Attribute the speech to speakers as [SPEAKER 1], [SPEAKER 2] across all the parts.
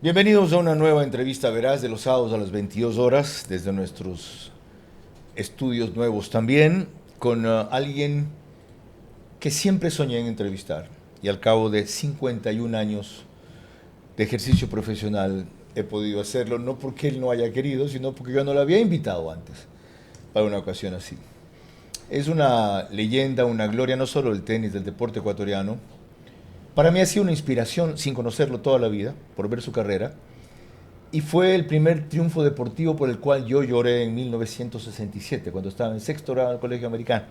[SPEAKER 1] Bienvenidos a una nueva entrevista veraz de los sábados a las 22 horas desde nuestros estudios nuevos también con alguien que siempre soñé en entrevistar y al cabo de 51 años de ejercicio profesional he podido hacerlo, no porque él no haya querido, sino porque yo no lo había invitado antes para una ocasión así. Es una leyenda, una gloria no solo del tenis, del deporte ecuatoriano. Para mí ha sido una inspiración sin conocerlo toda la vida, por ver su carrera. Y fue el primer triunfo deportivo por el cual yo lloré en 1967, cuando estaba en sexto grado del colegio americano.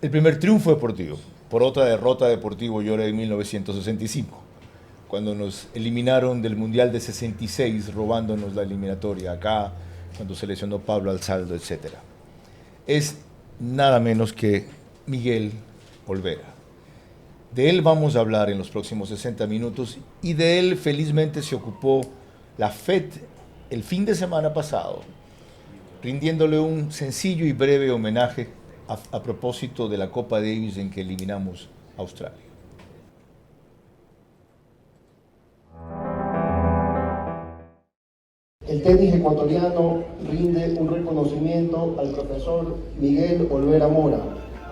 [SPEAKER 1] El primer triunfo deportivo. Por otra derrota deportiva lloré en 1965, cuando nos eliminaron del Mundial de 66, robándonos la eliminatoria acá, cuando se lesionó Pablo Alzaldo, etc. Es nada menos que Miguel Olvera. De él vamos a hablar en los próximos 60 minutos y de él felizmente se ocupó la FED el fin de semana pasado, rindiéndole un sencillo y breve homenaje a propósito de la Copa Davis en que eliminamos a Australia.
[SPEAKER 2] El tenis ecuatoriano rinde un reconocimiento al profesor Miguel Olvera Mora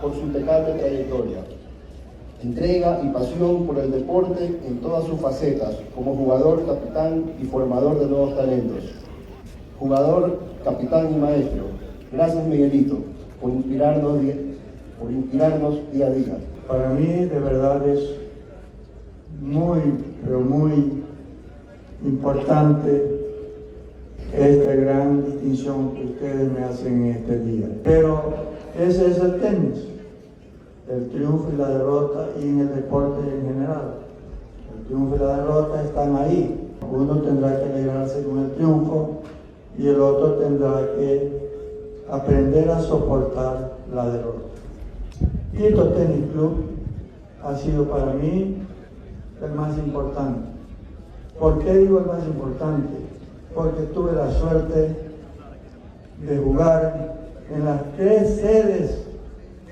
[SPEAKER 2] por su impecable trayectoria, entrega y pasión por el deporte en todas sus facetas, como jugador, capitán y formador de nuevos talentos. Jugador, capitán y maestro, gracias Miguelito por inspirarnos día a día.
[SPEAKER 3] Para mí de verdad es muy, pero muy importante esta gran distinción que ustedes me hacen en este día. Pero ese es el tenis, el triunfo y la derrota, y en el deporte en general. El triunfo y la derrota están ahí. Uno tendrá que alegrarse con el triunfo y el otro tendrá que aprender a soportar la derrota. Quito Tenis Club ha sido para mí el más importante. ¿Por qué digo el más importante? Porque tuve la suerte de jugar en las 3 sedes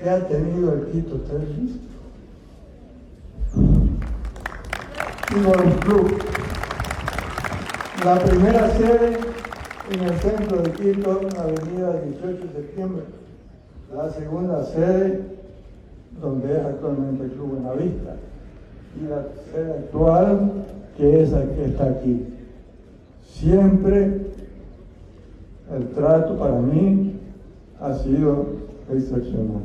[SPEAKER 3] que ha tenido el Quito Tenis Club. La primera sede en el centro de Quito, en la avenida 18 de septiembre. La segunda sede, donde es actualmente el Club Buenavista. Y la sede actual, que es la que está aquí. Siempre el trato para mí ha sido excepcional.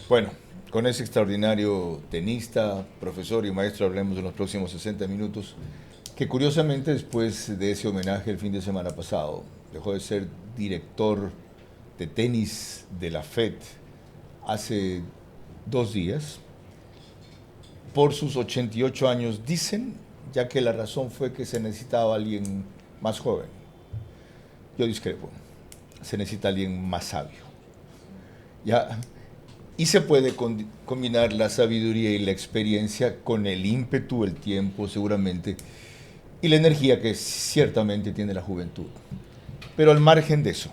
[SPEAKER 1] Bueno, con ese extraordinario tenista, profesor y maestro hablemos en los próximos 60 minutos, que curiosamente después de ese homenaje el fin de semana pasado dejó de ser director de tenis de la FED hace 2 días por sus 88 años, dicen, ya que la razón fue que se necesitaba alguien más joven. Yo discrepo, se necesita alguien más sabio. Ya, y se puede combinar la sabiduría y la experiencia con el ímpetu, el tiempo seguramente, y la energía que ciertamente tiene la juventud. Pero al margen de eso,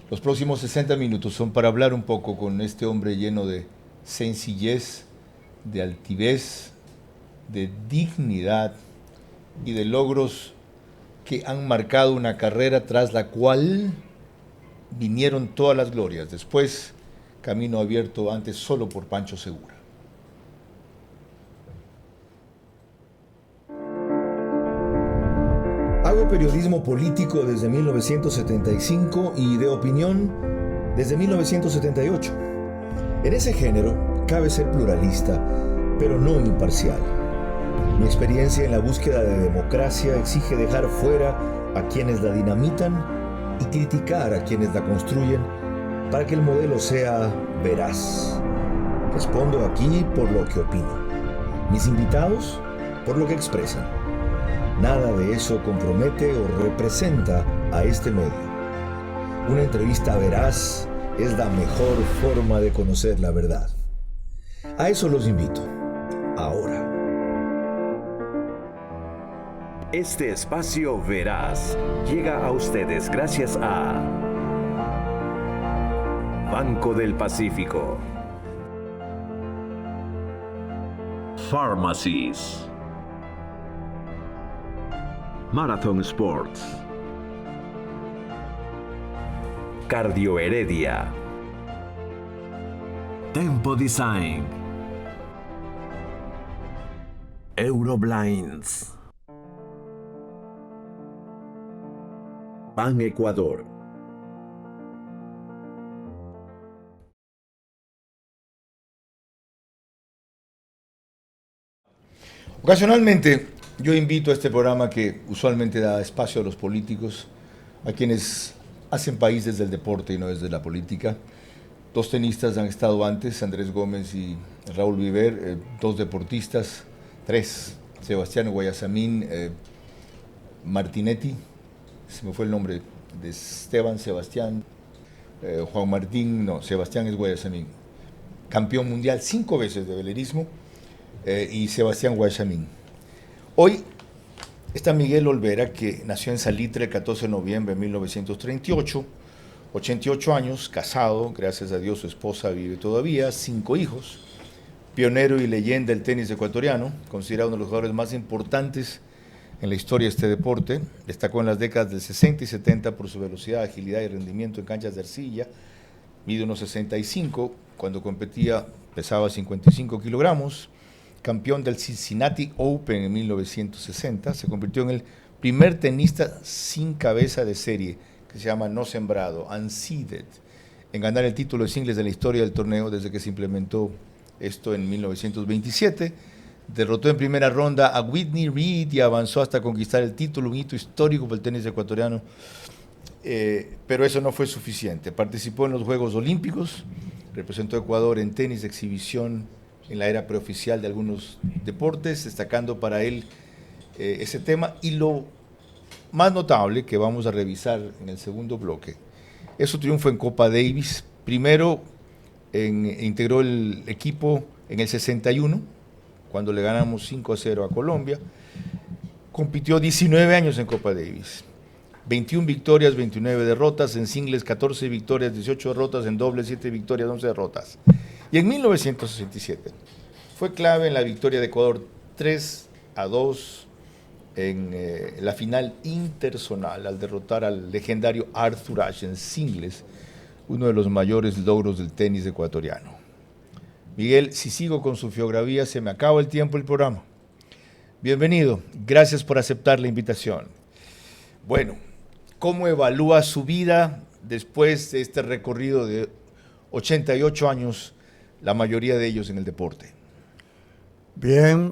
[SPEAKER 1] los próximos 60 minutos son para hablar un poco con este hombre lleno de sencillez, de altivez, de dignidad y de logros que han marcado una carrera tras la cual vinieron todas las glorias. Después, camino abierto antes solo por Pancho Segura.
[SPEAKER 4] Hago periodismo político desde 1975 y de opinión desde 1978. En ese género cabe ser pluralista, pero no imparcial. Mi experiencia en la búsqueda de democracia exige dejar fuera a quienes la dinamitan y criticar a quienes la construyen para que el modelo sea veraz. Respondo aquí por lo que opino. Mis invitados por lo que expresan. Nada de eso compromete o representa a este medio. Una entrevista veraz es la mejor forma de conocer la verdad. A eso los invito. Ahora.
[SPEAKER 5] Este espacio veraz llega a ustedes gracias a Banco del Pacífico. Pharmacies. Marathon Sports. Cardio Heredia. Tempo Design. Euroblinds. Pan Ecuador.
[SPEAKER 1] Ocasionalmente yo invito a este programa que usualmente da espacio a los políticos, a quienes hacen país desde el deporte y no desde la política. Dos tenistas han estado antes, Andrés Gómez y Raúl Viver, dos deportistas, tres, Sebastián Guayasamín, Martinetti, se me fue el nombre de Esteban, Sebastián, Juan Martín, no, Sebastián es Guayasamín, campeón mundial 5 veces de velerismo, y Sebastián Guayasamín. Hoy está Miguel Olvera, que nació en Salitre el 14 de noviembre de 1938, 88 años, casado, gracias a Dios su esposa vive todavía, 5 hijos, pionero y leyenda del tenis ecuatoriano, considerado uno de los jugadores más importantes en la historia de este deporte. Destacó en las décadas del 60 y 70 por su velocidad, agilidad y rendimiento en canchas de arcilla. Mide unos 65, cuando competía pesaba 55 kilogramos. Campeón del Cincinnati Open en 1960, se convirtió en el primer tenista sin cabeza de serie, que se llama no sembrado, unseeded, en ganar el título de singles de la historia del torneo desde que se implementó esto en 1927. Derrotó en primera ronda a Whitney Reed y avanzó hasta conquistar el título, un hito histórico para el tenis ecuatoriano, pero eso no fue suficiente. Participó en los Juegos Olímpicos, representó a Ecuador en tenis de exhibición en la era preoficial de algunos deportes, destacando para él ese tema. Y lo más notable que vamos a revisar en el segundo bloque es su triunfo en Copa Davis. Primero integró el equipo en el 61, cuando le ganamos 5-0 a Colombia. Compitió 19 años en Copa Davis, 21 victorias, 29 derrotas, en singles 14 victorias, 18 derrotas, en dobles 7 victorias, 11 derrotas. Y en 1967 fue clave en la victoria de Ecuador 3-2 en la final interzonal, al derrotar al legendario Arthur Ashe en singles, uno de los mayores logros del tenis ecuatoriano. Miguel, si sigo con su geografía, se me acaba el tiempo del programa. Bienvenido, gracias por aceptar la invitación. Bueno, ¿cómo evalúa su vida después de este recorrido de 88 años, la mayoría de ellos en el deporte?
[SPEAKER 3] Bien,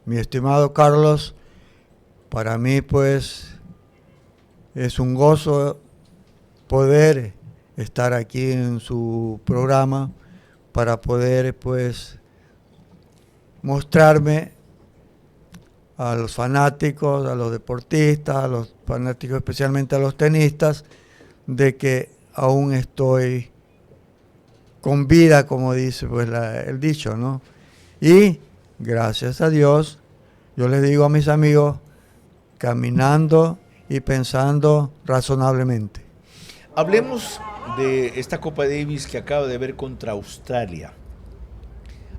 [SPEAKER 3] mi estimado Carlos, para mí pues es un gozo poder estar aquí en su programa para poder pues mostrarme a los fanáticos, a los deportistas, a los fanáticos, especialmente a los tenistas, de que aún estoy con vida, como dice pues el dicho, ¿no? Y gracias a Dios, yo les digo a mis amigos, caminando y pensando razonablemente.
[SPEAKER 1] Hablemos de esta Copa Davis que acaba de ver contra Australia.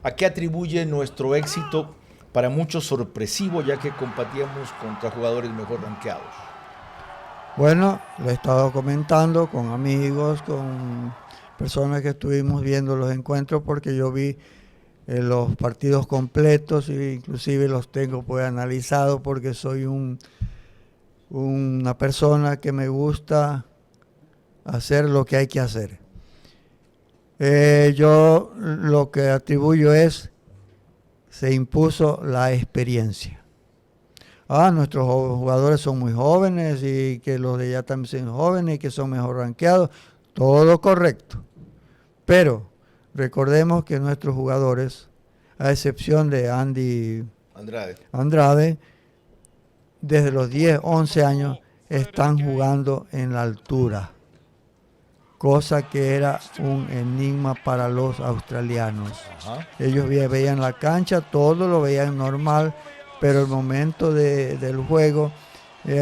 [SPEAKER 1] ¿A qué atribuye nuestro éxito, para muchos sorpresivo, ya que competíamos contra jugadores mejor rankeados?
[SPEAKER 3] Bueno, lo he estado comentando con amigos, con personas que estuvimos viendo los encuentros, porque yo vi los partidos completos e inclusive los tengo pues analizados, porque soy una persona que me gusta hacer lo que hay que hacer. Yo lo que atribuyo es, se impuso la experiencia. Nuestros jugadores son muy jóvenes y que los de allá también son jóvenes y que son mejor rankeados. Todo correcto. Pero recordemos que nuestros jugadores, a excepción de Andrade, desde los 10, 11 años, están jugando en la altura, cosa que era un enigma para los australianos.
[SPEAKER 1] Ajá.
[SPEAKER 3] Ellos veían la cancha, todo lo veían normal, pero el momento del juego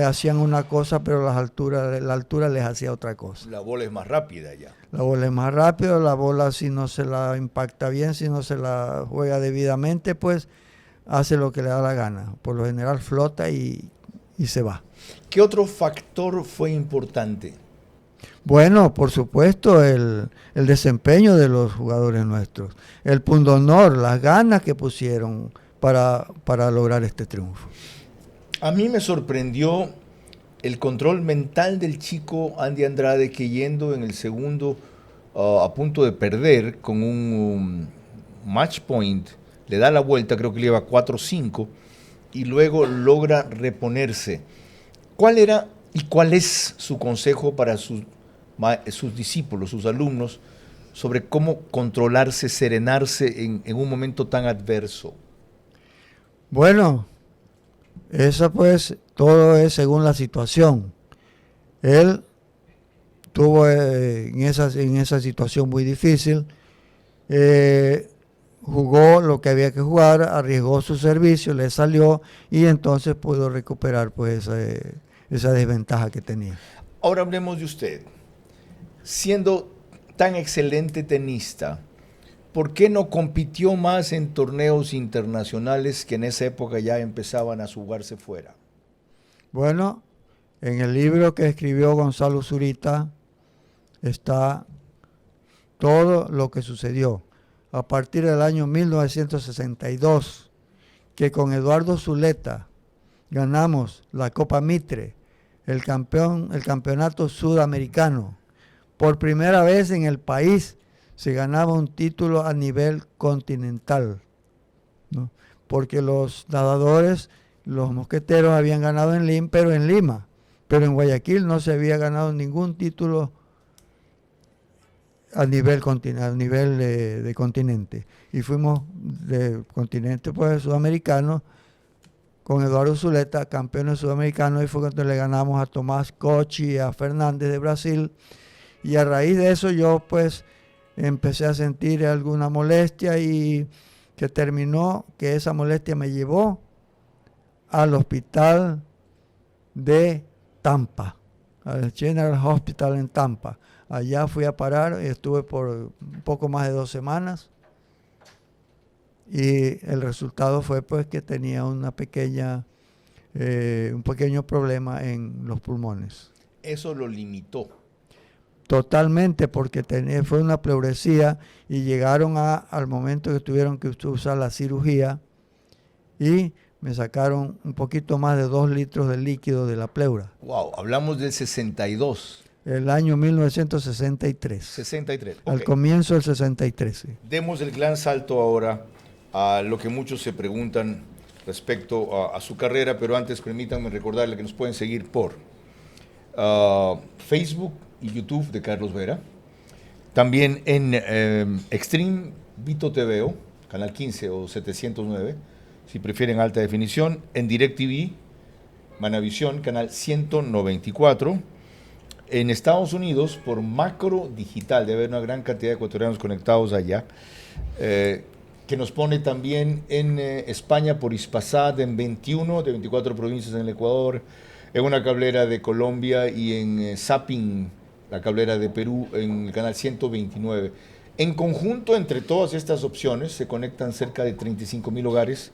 [SPEAKER 3] hacían una cosa, pero la altura les hacía otra cosa.
[SPEAKER 1] La bola es más rápida ya.
[SPEAKER 3] La bola es más rápida, la bola si no se la impacta bien, si no se la juega debidamente, pues hace lo que le da la gana. Por lo general flota y se va.
[SPEAKER 1] ¿Qué otro factor fue importante?
[SPEAKER 3] Bueno, por supuesto, el desempeño de los jugadores nuestros, el pundonor, las ganas que pusieron para lograr este triunfo.
[SPEAKER 1] A mí me sorprendió el control mental del chico Andy Andrade, que yendo en el segundo a punto de perder con un match point, le da la vuelta, creo que le lleva 4-5 y luego logra reponerse. ¿Cuál era y cuál es su consejo para sus discípulos, sus alumnos, sobre cómo controlarse, serenarse en un momento tan adverso?
[SPEAKER 3] Bueno, eso pues todo es según la situación. Él tuvo en esa situación muy difícil, jugó lo que había que jugar, arriesgó su servicio, le salió y entonces pudo recuperar pues esa desventaja que tenía.
[SPEAKER 1] Ahora hablemos de usted. Siendo tan excelente tenista, ¿por qué no compitió más en torneos internacionales que en esa época ya empezaban a jugarse fuera?
[SPEAKER 3] Bueno, en el libro que escribió Gonzalo Zurita está todo lo que sucedió a partir del año 1962, que con Eduardo Zuleta ganamos la Copa Mitre, el campeonato sudamericano. Por primera vez en el país se ganaba un título a nivel continental, ¿no? Porque los nadadores, los mosqueteros habían ganado en Lima, pero en Guayaquil no se había ganado ningún título a nivel de continente. Y fuimos de continente pues sudamericano con Eduardo Zuleta, campeones sudamericanos, y fue cuando le ganamos a Tomás Cochi y a Fernández de Brasil. Y a raíz de eso yo pues empecé a sentir alguna molestia y que esa molestia me llevó al hospital de Tampa, al General Hospital en Tampa. Allá fui a parar, estuve por un poco más de 2 semanas y el resultado fue pues que tenía un pequeño problema en los pulmones.
[SPEAKER 1] Eso lo limitó.
[SPEAKER 3] Totalmente, porque fue una pleuresía y llegaron al momento que tuvieron que usar la cirugía y me sacaron un poquito más de 2 litros de líquido de la pleura.
[SPEAKER 1] Wow, hablamos del 62.
[SPEAKER 3] El año 1963.
[SPEAKER 1] 63.
[SPEAKER 3] Al
[SPEAKER 1] Okay.
[SPEAKER 3] comienzo del 63. Sí.
[SPEAKER 1] Demos el gran salto ahora a lo que muchos se preguntan respecto a su carrera, pero antes permítanme recordarle que nos pueden seguir por Facebook y YouTube de Carlos Vera, también en Extreme Vito TVO, canal 15 o 709, si prefieren alta definición, en DirecTV, Manavisión, canal 194, en Estados Unidos por Macro Digital, debe haber una gran cantidad de ecuatorianos conectados allá, que nos pone también en España por Hispasat en 21 de 24 provincias en el Ecuador, en una cablera de Colombia y en Zapping, la cablera de Perú, en el canal 129. En conjunto, entre todas estas opciones, se conectan cerca de 35,000 hogares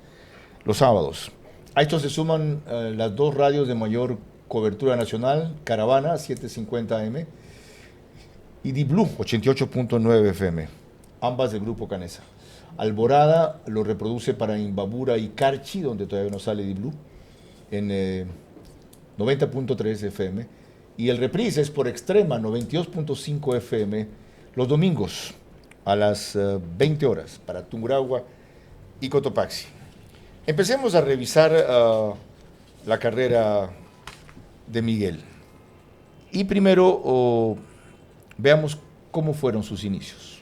[SPEAKER 1] los sábados. A esto se suman las 2 radios de mayor cobertura nacional, Caravana, 750 AM, y Di-Blue, 88.9 FM, ambas del Grupo Canesa. Alborada lo reproduce para Imbabura y Carchi, donde todavía no sale Di-Blue, en 90.3 FM, y el reprise es por Extrema, 92.5 FM, los domingos a las 20 horas para Tungurahua y Cotopaxi. Empecemos a revisar la carrera de Miguel. Y primero veamos cómo fueron sus inicios.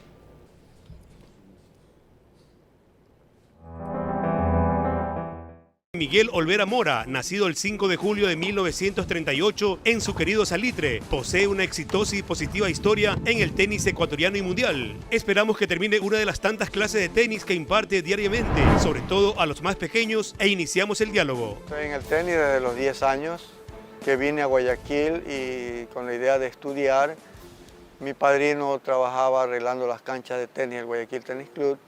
[SPEAKER 6] Miguel Olvera Mora, nacido el 5 de julio de 1938 en su querido Salitre, posee una exitosa y positiva historia en el tenis ecuatoriano y mundial. Esperamos que termine una de las tantas clases de tenis que imparte diariamente, sobre todo a los más pequeños, e iniciamos el diálogo.
[SPEAKER 7] Estoy en el tenis desde los 10 años.
[SPEAKER 3] que vine a Guayaquil y con la idea de estudiar. Mi padrino trabajaba arreglando las canchas de tenis del Guayaquil Tennis Club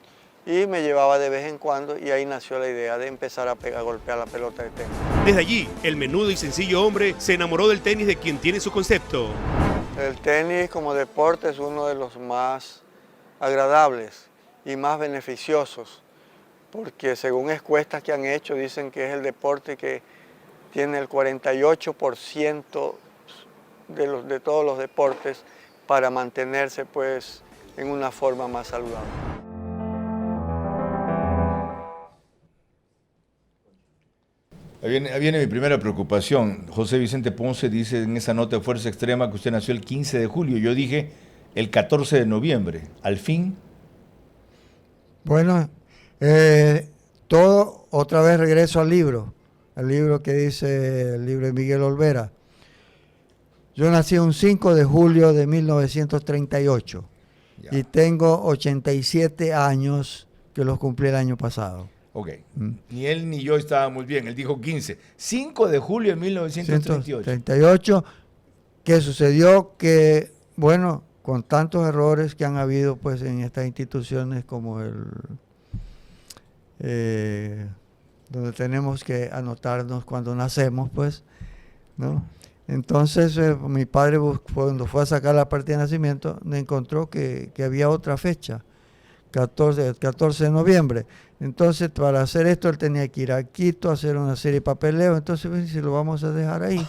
[SPEAKER 3] y me llevaba de vez en cuando, y ahí nació la idea de empezar a golpear la pelota de tenis.
[SPEAKER 6] Desde allí, el menudo y sencillo hombre se enamoró del tenis de quien tiene su concepto.
[SPEAKER 3] El tenis como deporte es uno de los más agradables y más beneficiosos, porque según encuestas que han hecho dicen que es el deporte que tiene el 48% de todos los deportes para mantenerse pues en una forma más saludable.
[SPEAKER 1] Ahí viene mi primera preocupación. José Vicente Ponce dice en esa nota de Fuerza Extrema que usted nació el 15 de julio. Yo dije el 14 de noviembre. ¿Al fin?
[SPEAKER 3] Bueno, todo, otra vez regreso al libro que dice el libro de Miguel Olvera. Yo nací un 5 de julio de 1938 y tengo 87 años que los cumplí el año pasado.
[SPEAKER 1] Ok, ni él ni yo estábamos bien, él dijo 15. 5 de julio de 1938.
[SPEAKER 3] 38, que sucedió que, bueno, con tantos errores que han habido pues en estas instituciones como donde tenemos que anotarnos cuando nacemos, pues, ¿no? Entonces mi padre cuando fue a sacar la partida de nacimiento encontró que había otra fecha, 14 de noviembre. Entonces para hacer esto él tenía que ir a Quito a hacer una serie de papeleo. Entonces si lo vamos a dejar ahí,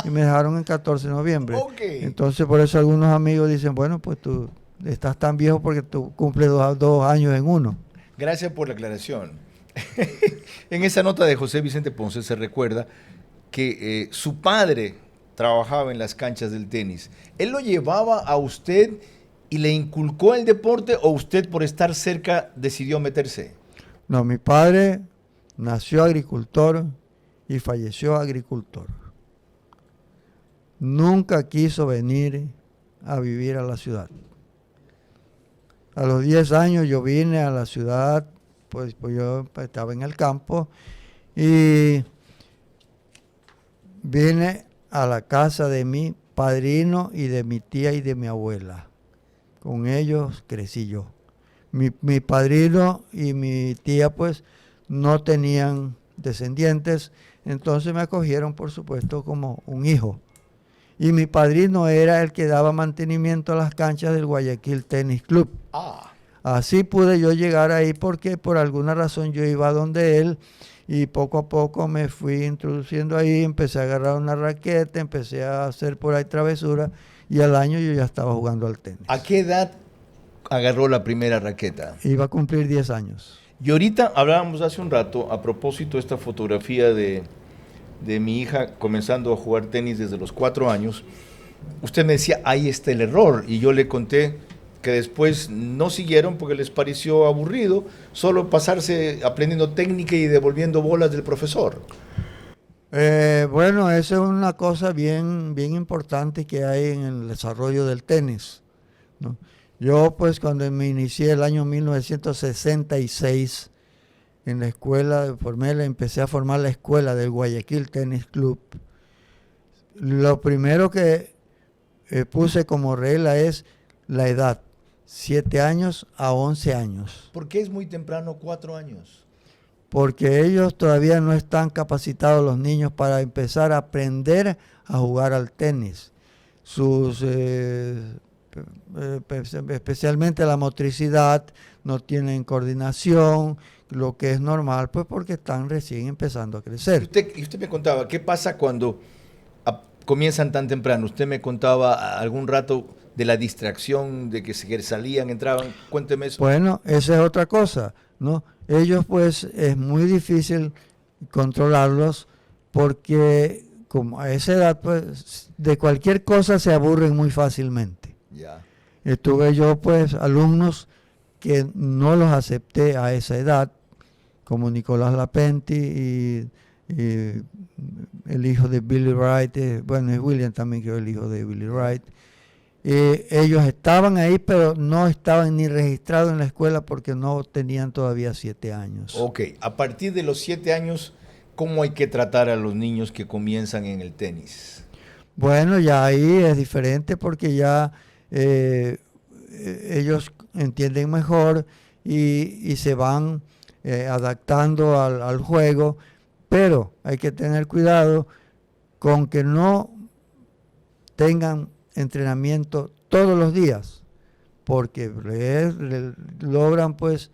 [SPEAKER 3] y me dejaron el 14 de noviembre.
[SPEAKER 1] Okay.
[SPEAKER 3] Entonces por eso algunos amigos dicen, bueno, pues tú estás tan viejo porque tú cumples dos años en uno.
[SPEAKER 1] Gracias por la aclaración. En esa nota de José Vicente Ponce se recuerda que su padre trabajaba en las canchas del tenis. ¿Él lo llevaba a usted y le inculcó el deporte o usted por estar cerca decidió meterse?
[SPEAKER 3] No, mi padre nació agricultor y falleció agricultor. Nunca quiso venir a vivir a la ciudad. A los 10 años yo vine a la ciudad, pues yo estaba en el campo y vine a la casa de mi padrino y de mi tía y de mi abuela. Con ellos crecí yo. Mi padrino y mi tía pues no tenían descendientes, entonces me acogieron por supuesto como un hijo. Y mi padrino era el que daba mantenimiento a las canchas del Guayaquil Tennis Club. Así pude yo llegar ahí porque por alguna razón yo iba donde él y poco a poco me fui introduciendo ahí, empecé a agarrar una raqueta, empecé a hacer por ahí travesura y al año yo ya estaba jugando al tenis.
[SPEAKER 1] ¿A qué edad agarró la primera raqueta?
[SPEAKER 3] Iba a cumplir 10 años.
[SPEAKER 1] Y ahorita hablábamos hace un rato a propósito de esta fotografía de mi hija comenzando a jugar tenis desde los 4 años. Usted me decía, ahí está el error, y yo le conté que después no siguieron porque les pareció aburrido solo pasarse aprendiendo técnica y devolviendo bolas del profesor.
[SPEAKER 3] Bueno, eso es una cosa bien importante que hay en el desarrollo del tenis, ¿no? Yo pues cuando me inicié el año 1966 en la escuela, empecé a formar la escuela del Guayaquil Tennis Club. Lo primero que puse como regla es la edad. 7 años a 11 años.
[SPEAKER 1] ¿Por qué es muy temprano 4 años?
[SPEAKER 3] Porque ellos todavía no están capacitados los niños para empezar a aprender a jugar al tenis. Especialmente la motricidad, no tienen coordinación, lo que es normal, pues porque están recién empezando a crecer.
[SPEAKER 1] Y usted me contaba, ¿qué pasa cuando comienzan tan temprano? Usted me contaba algún rato de la distracción, de que salían, entraban. Cuénteme eso.
[SPEAKER 3] Bueno, esa es otra cosa, ¿no? Ellos pues es muy difícil controlarlos porque como a esa edad pues de cualquier cosa se aburren muy fácilmente.
[SPEAKER 1] Ya.
[SPEAKER 3] Tuve yo pues alumnos que no los acepté a esa edad, como Nicolás Lapenti y el hijo de Billy Wright, bueno, es William también, que es el hijo de Billy Wright. Ellos estaban ahí, pero no estaban ni registrados en la escuela porque no tenían todavía 7 años.
[SPEAKER 1] Ok, a partir de los 7 años, ¿Cómo hay que tratar a los niños que comienzan en el tenis?
[SPEAKER 3] Bueno, ya ahí es diferente porque ya ellos entienden mejor y se van adaptando al juego, pero hay que tener cuidado con que no tengan entrenamiento todos los días, porque logran pues,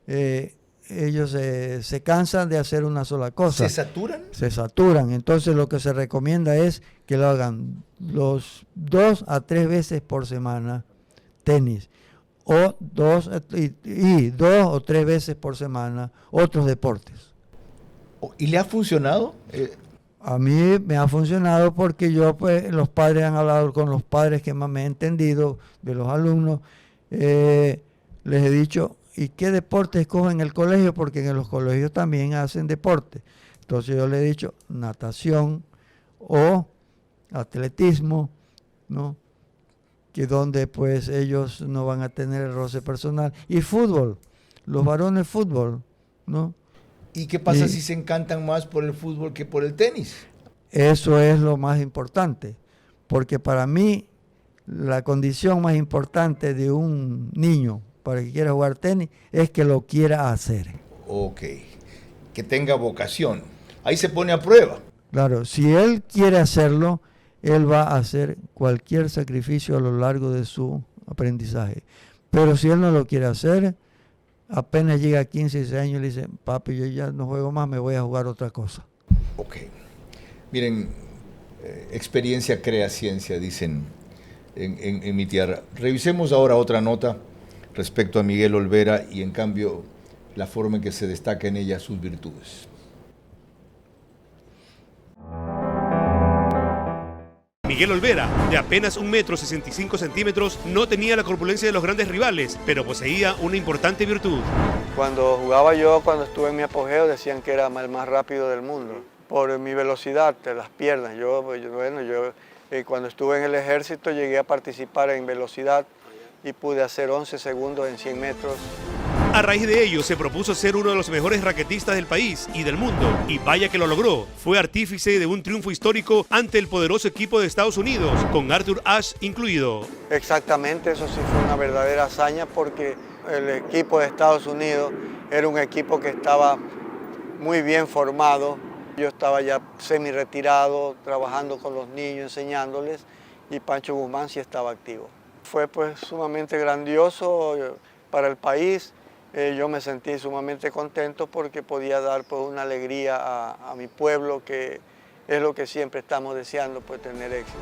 [SPEAKER 3] ellos se cansan de hacer una sola cosa.
[SPEAKER 1] ¿Se saturan?
[SPEAKER 3] Se saturan, entonces lo que se recomienda es que lo hagan 2 a 3 veces por semana tenis, o 2 o 3 veces por semana otros deportes.
[SPEAKER 1] ¿Y le ha funcionado?
[SPEAKER 3] A mí me ha funcionado porque yo, pues, los padres han hablado con los padres que más me he entendido, de los alumnos, les he dicho, ¿y qué deporte escogen en el colegio? Porque en los colegios también hacen deporte. Entonces yo le he dicho natación o atletismo, ¿no? Que donde pues ellos no van a tener el roce personal. Y fútbol, los varones fútbol, ¿no?
[SPEAKER 1] ¿Y qué pasa si se encantan más por el fútbol que por el tenis?
[SPEAKER 3] Eso es lo más importante, porque para mí la condición más importante de un niño para que quiera jugar tenis es que lo quiera hacer.
[SPEAKER 1] Ok, que tenga vocación. Ahí se pone a prueba.
[SPEAKER 3] Claro, si él quiere hacerlo, él va a hacer cualquier sacrificio a lo largo de su aprendizaje. Pero si él no lo quiere hacer, apenas llega a 15, 16 años y le dice, papi, yo ya no juego más, me voy a jugar otra cosa.
[SPEAKER 1] Ok. Miren, experiencia crea ciencia, dicen en mi tierra. Revisemos ahora otra nota respecto a Miguel Olvera y en cambio la forma en que se destaca en ella sus virtudes.
[SPEAKER 6] Miguel Olvera, de apenas 1,65 m, no tenía la corpulencia de los grandes rivales, pero poseía una importante virtud.
[SPEAKER 3] Cuando jugaba yo, cuando estuve en mi apogeo, decían que era el más rápido del mundo. Por mi velocidad de las piernas. Cuando estuve en el ejército llegué a participar en velocidad y pude hacer 11 segundos en 100 metros.
[SPEAKER 6] A raíz de ello se propuso ser uno de los mejores raquetistas del país y del mundo, y vaya que lo logró. Fue artífice de un triunfo histórico ante el poderoso equipo de Estados Unidos, con Arthur Ashe incluido.
[SPEAKER 3] Exactamente, eso sí fue una verdadera hazaña porque el equipo de Estados Unidos era un equipo que estaba muy bien formado. Yo estaba ya semi-retirado, trabajando con los niños, enseñándoles, y Pancho Guzmán sí estaba activo. Fue pues sumamente grandioso para el país. Yo me sentí sumamente contento porque podía dar pues, una alegría a mi pueblo, que es lo que siempre estamos deseando, pues tener éxito.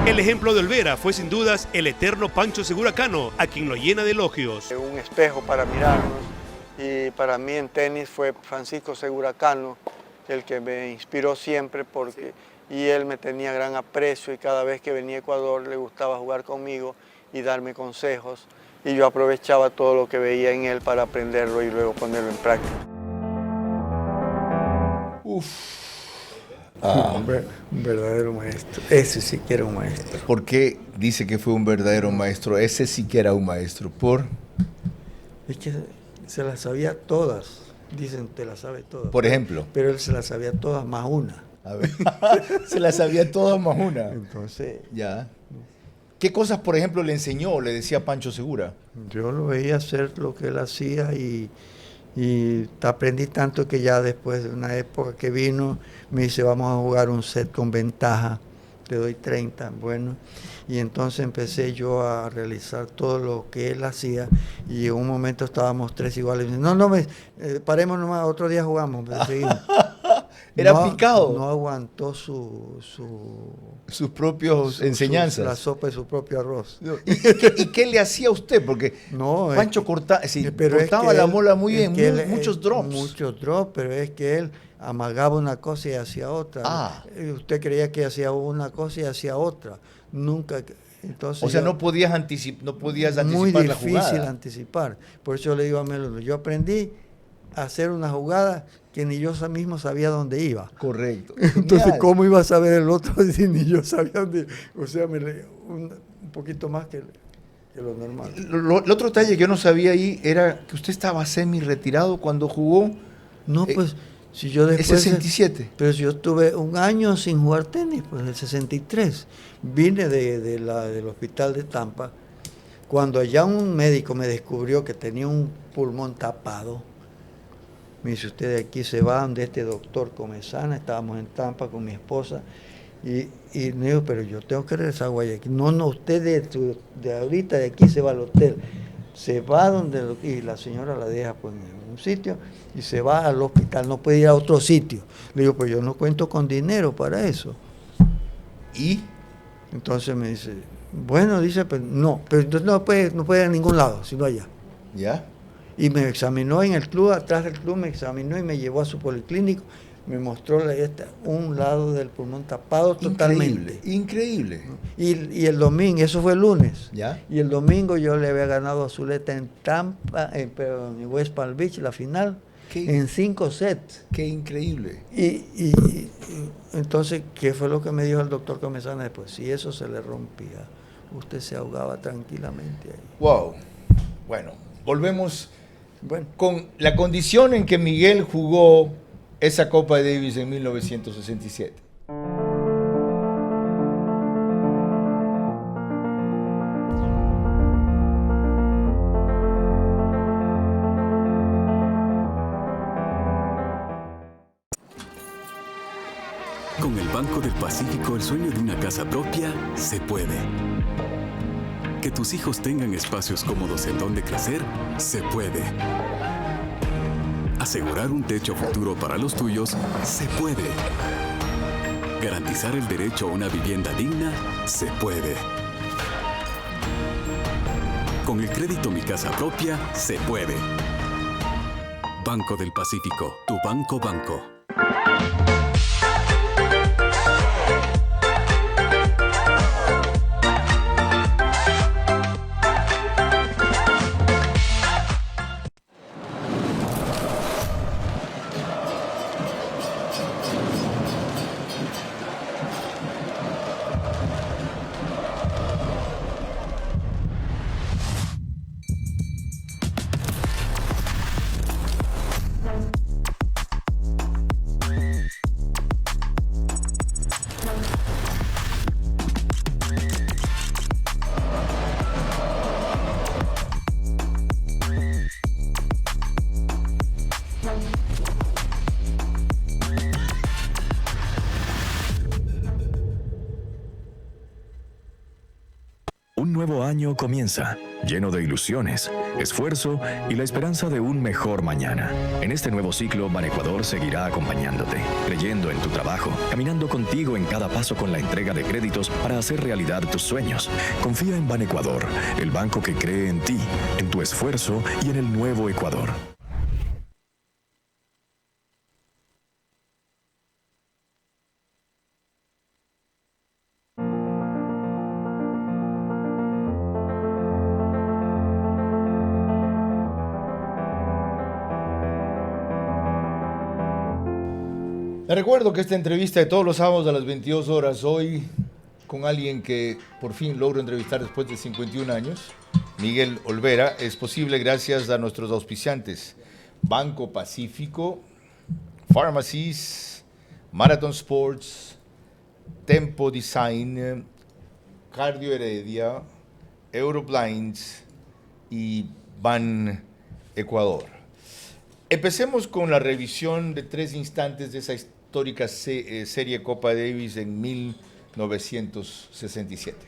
[SPEAKER 6] El ejemplo de Olvera fue sin dudas el eterno Pancho Segura Cano, a quien lo llena de elogios.
[SPEAKER 3] Un espejo para mirarnos, y para mí en tenis fue Francisco Segura Cano el que me inspiró siempre, y él me tenía gran aprecio y cada vez que venía a Ecuador le gustaba jugar conmigo y darme consejos. Y yo aprovechaba todo lo que veía en él para aprenderlo y luego ponerlo en práctica. Un verdadero maestro. Ese sí que era un maestro.
[SPEAKER 1] ¿Por qué dice que fue un verdadero maestro? Ese sí que era un maestro. ¿Por?
[SPEAKER 3] Es que se las sabía todas. Dicen, te las sabe todas.
[SPEAKER 1] Por ejemplo.
[SPEAKER 3] Pero él se las sabía todas más una.
[SPEAKER 1] A ver. Se las sabía todas más una.
[SPEAKER 3] Entonces.
[SPEAKER 1] Ya. ¿Qué cosas, por ejemplo, le enseñó o le decía Pancho Segura?
[SPEAKER 3] Yo lo veía hacer lo que él hacía y aprendí tanto que ya después de una época que vino, me dice, vamos a jugar un set con ventaja, te doy 30, bueno. Y entonces empecé yo a realizar todo lo que él hacía y en un momento estábamos 3 iguales. Paremos nomás, otro día jugamos, seguimos.
[SPEAKER 1] Era picado.
[SPEAKER 3] No aguantó sus
[SPEAKER 1] propias enseñanzas.
[SPEAKER 3] La sopa de su propio arroz.
[SPEAKER 1] ¿Y qué le hacía a usted? Porque Pancho cortaba la mola muy bien, muchos drops.
[SPEAKER 3] Muchos drops, pero es que él amagaba una cosa y hacía otra. Usted creía que hacía una cosa y hacía otra. Nunca. Entonces,
[SPEAKER 1] o sea, no podías anticipar la jugada.
[SPEAKER 3] Muy difícil anticipar. Por eso yo le digo a Melo, yo aprendí a hacer una jugada que ni yo mismo sabía dónde iba.
[SPEAKER 1] Correcto.
[SPEAKER 3] Entonces,
[SPEAKER 1] Genial.
[SPEAKER 3] ¿cómo iba a saber el otro si ni yo sabía dónde iba? O sea, un poquito más que lo normal.
[SPEAKER 1] El otro detalle que yo no sabía ahí era que usted estaba semi-retirado cuando jugó.
[SPEAKER 3] No, pues Si yo después,
[SPEAKER 1] ¿Es 67?
[SPEAKER 3] Pero yo estuve un año sin jugar tenis, pues en el 63. Vine del hospital de Tampa, cuando allá un médico me descubrió que tenía un pulmón tapado. Me dice, usted de aquí se va donde este doctor Comesana, estábamos en Tampa con mi esposa, y me dijo, pero yo tengo que regresar a Guayaquil. No, usted de ahorita de aquí se va al hotel. Se va y la señora la deja pues, en un sitio y se va al hospital, no puede ir a otro sitio. Le digo, pues yo no cuento con dinero para eso.
[SPEAKER 1] ¿Y?
[SPEAKER 3] Entonces me dice, bueno, dice, pero entonces no puede ir a ningún lado, sino allá.
[SPEAKER 1] ¿Ya?
[SPEAKER 3] Y me examinó en el club, atrás del club me examinó y me llevó a su policlínico, me mostró un lado del pulmón tapado totalmente.
[SPEAKER 1] Increíble.
[SPEAKER 3] Y el domingo, eso fue el lunes.
[SPEAKER 1] ¿Ya?
[SPEAKER 3] Y el domingo yo le había ganado a Zuleta en Tampa, en West Palm Beach, la final, en 5 sets.
[SPEAKER 1] ¡Qué increíble!
[SPEAKER 3] Y entonces, ¿qué fue lo que me dijo el doctor Comesana después? Si eso se le rompía, usted se ahogaba tranquilamente ahí.
[SPEAKER 1] ¡Wow! Bueno, volvemos
[SPEAKER 3] Bueno,
[SPEAKER 1] con la condición en que Miguel jugó esa Copa Davis en 1967.
[SPEAKER 7] Con el Banco del Pacífico, el sueño de una casa propia se puede. Que tus hijos tengan espacios cómodos en donde crecer, se puede. Asegurar un techo futuro para los tuyos, se puede. Garantizar el derecho a una vivienda digna, se puede. Con el crédito Mi Casa Propia, se puede. Banco del Pacífico, tu banco.
[SPEAKER 8] Un nuevo año comienza, lleno de ilusiones, esfuerzo y la esperanza de un mejor mañana. En este nuevo ciclo, Banecuador seguirá acompañándote, creyendo en tu trabajo, caminando contigo en cada paso con la entrega de créditos para hacer realidad tus sueños. Confía en Banecuador, el banco que cree en ti, en tu esfuerzo y en el nuevo Ecuador.
[SPEAKER 1] Les recuerdo que esta entrevista de todos los sábados a las 22 horas, hoy con alguien que por fin logro entrevistar después de 51 años, Miguel Olvera, es posible gracias a nuestros auspiciantes, Banco Pacífico, Pharmacies, Marathon Sports, Tempo Design, Cardio Heredia, Euroblinds y Ban Ecuador. Empecemos con la revisión de 3 instantes de esa histórica serie Copa Davis en 1967.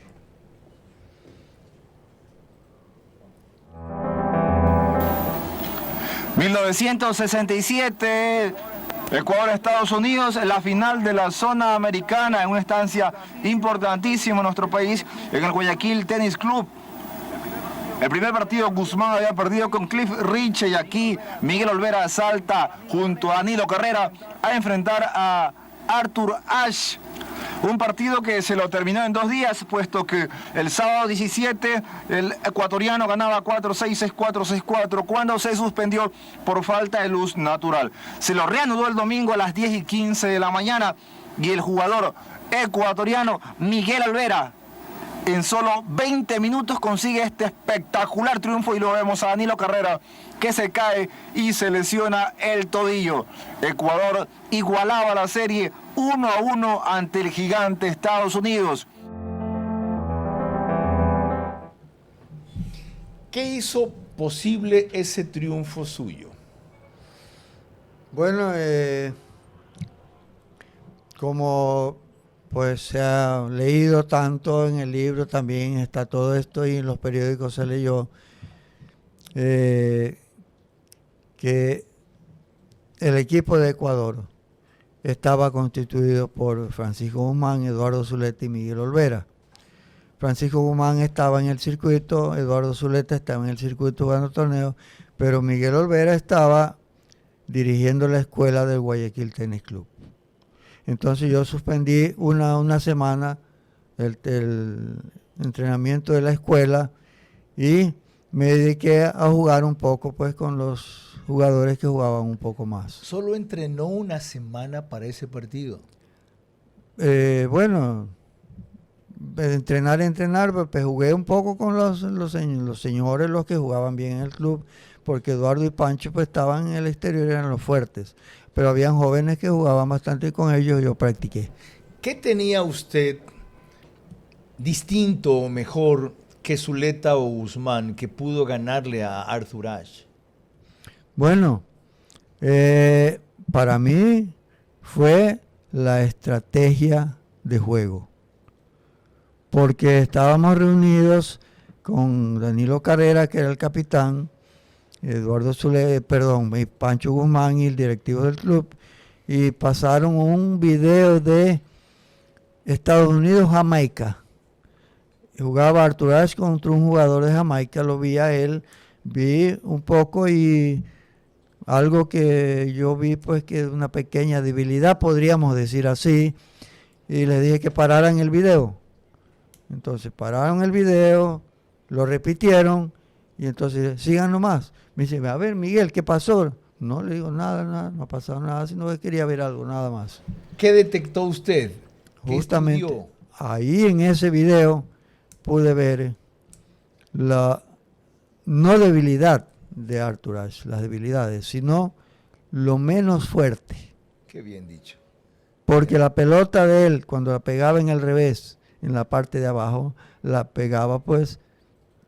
[SPEAKER 9] ...1967... Ecuador-Estados Unidos en la final de la zona americana, en una estancia importantísima en nuestro país, en el Guayaquil Tennis Club. El primer partido Guzmán había perdido con Cliff Richey y aquí Miguel Olvera salta junto a Nilo Carrera a enfrentar a Arthur Ashe. Un partido que se lo terminó en 2 días, puesto que el sábado 17 el ecuatoriano ganaba 4-6, 6-4, 6-4, cuando se suspendió por falta de luz natural. Se lo reanudó el domingo a las 10:15 de la mañana y el jugador ecuatoriano Miguel Olvera en solo 20 minutos consigue este espectacular triunfo y lo vemos a Danilo Carrera que se cae y se lesiona el tobillo. Ecuador igualaba la serie 1-1 ante el gigante Estados Unidos.
[SPEAKER 1] ¿Qué hizo posible ese triunfo suyo?
[SPEAKER 3] Bueno, como pues se ha leído tanto en el libro, también está todo esto y en los periódicos se leyó que el equipo de Ecuador estaba constituido por Francisco Guzmán, Eduardo Zuleta y Miguel Olvera. Francisco Guzmán estaba en el circuito, Eduardo Zuleta estaba en el circuito jugando torneos, pero Miguel Olvera estaba dirigiendo la escuela del Guayaquil Tennis Club. Entonces yo suspendí una semana el entrenamiento de la escuela y me dediqué a jugar un poco pues con los jugadores que jugaban un poco más.
[SPEAKER 1] ¿Solo entrenó una semana para ese partido?
[SPEAKER 3] Bueno, entrenar, pues jugué un poco con los señores, los que jugaban bien en el club, porque Eduardo y Pancho pues estaban en el exterior, eran los fuertes, pero habían jóvenes que jugaban bastante y con ellos yo practiqué.
[SPEAKER 1] ¿Qué tenía usted distinto o mejor que Zuleta o Guzmán que pudo ganarle a Arthur Ashe?
[SPEAKER 3] Bueno, para mí fue la estrategia de juego, porque estábamos reunidos con Danilo Carrera, que era el capitán, Eduardo y Pancho Guzmán y el directivo del club, y pasaron un video de Estados Unidos-Jamaica. Jugaba Arthur Ashe contra un jugador de Jamaica, lo vi a él, vi un poco y algo que yo vi pues que una pequeña debilidad, podríamos decir así, y le dije que pararan el video. Entonces pararon el video, lo repitieron y entonces sigan nomás. Me dice, a ver Miguel, ¿qué pasó? No le digo nada, no ha pasado nada, sino que quería ver algo, nada más.
[SPEAKER 1] ¿Qué detectó usted?
[SPEAKER 3] Justamente ahí en ese video pude ver la no debilidad de Arthur Ashe, las debilidades, sino lo menos fuerte.
[SPEAKER 1] Qué bien dicho.
[SPEAKER 3] Porque la pelota de él, cuando la pegaba en el revés, en la parte de abajo, la pegaba pues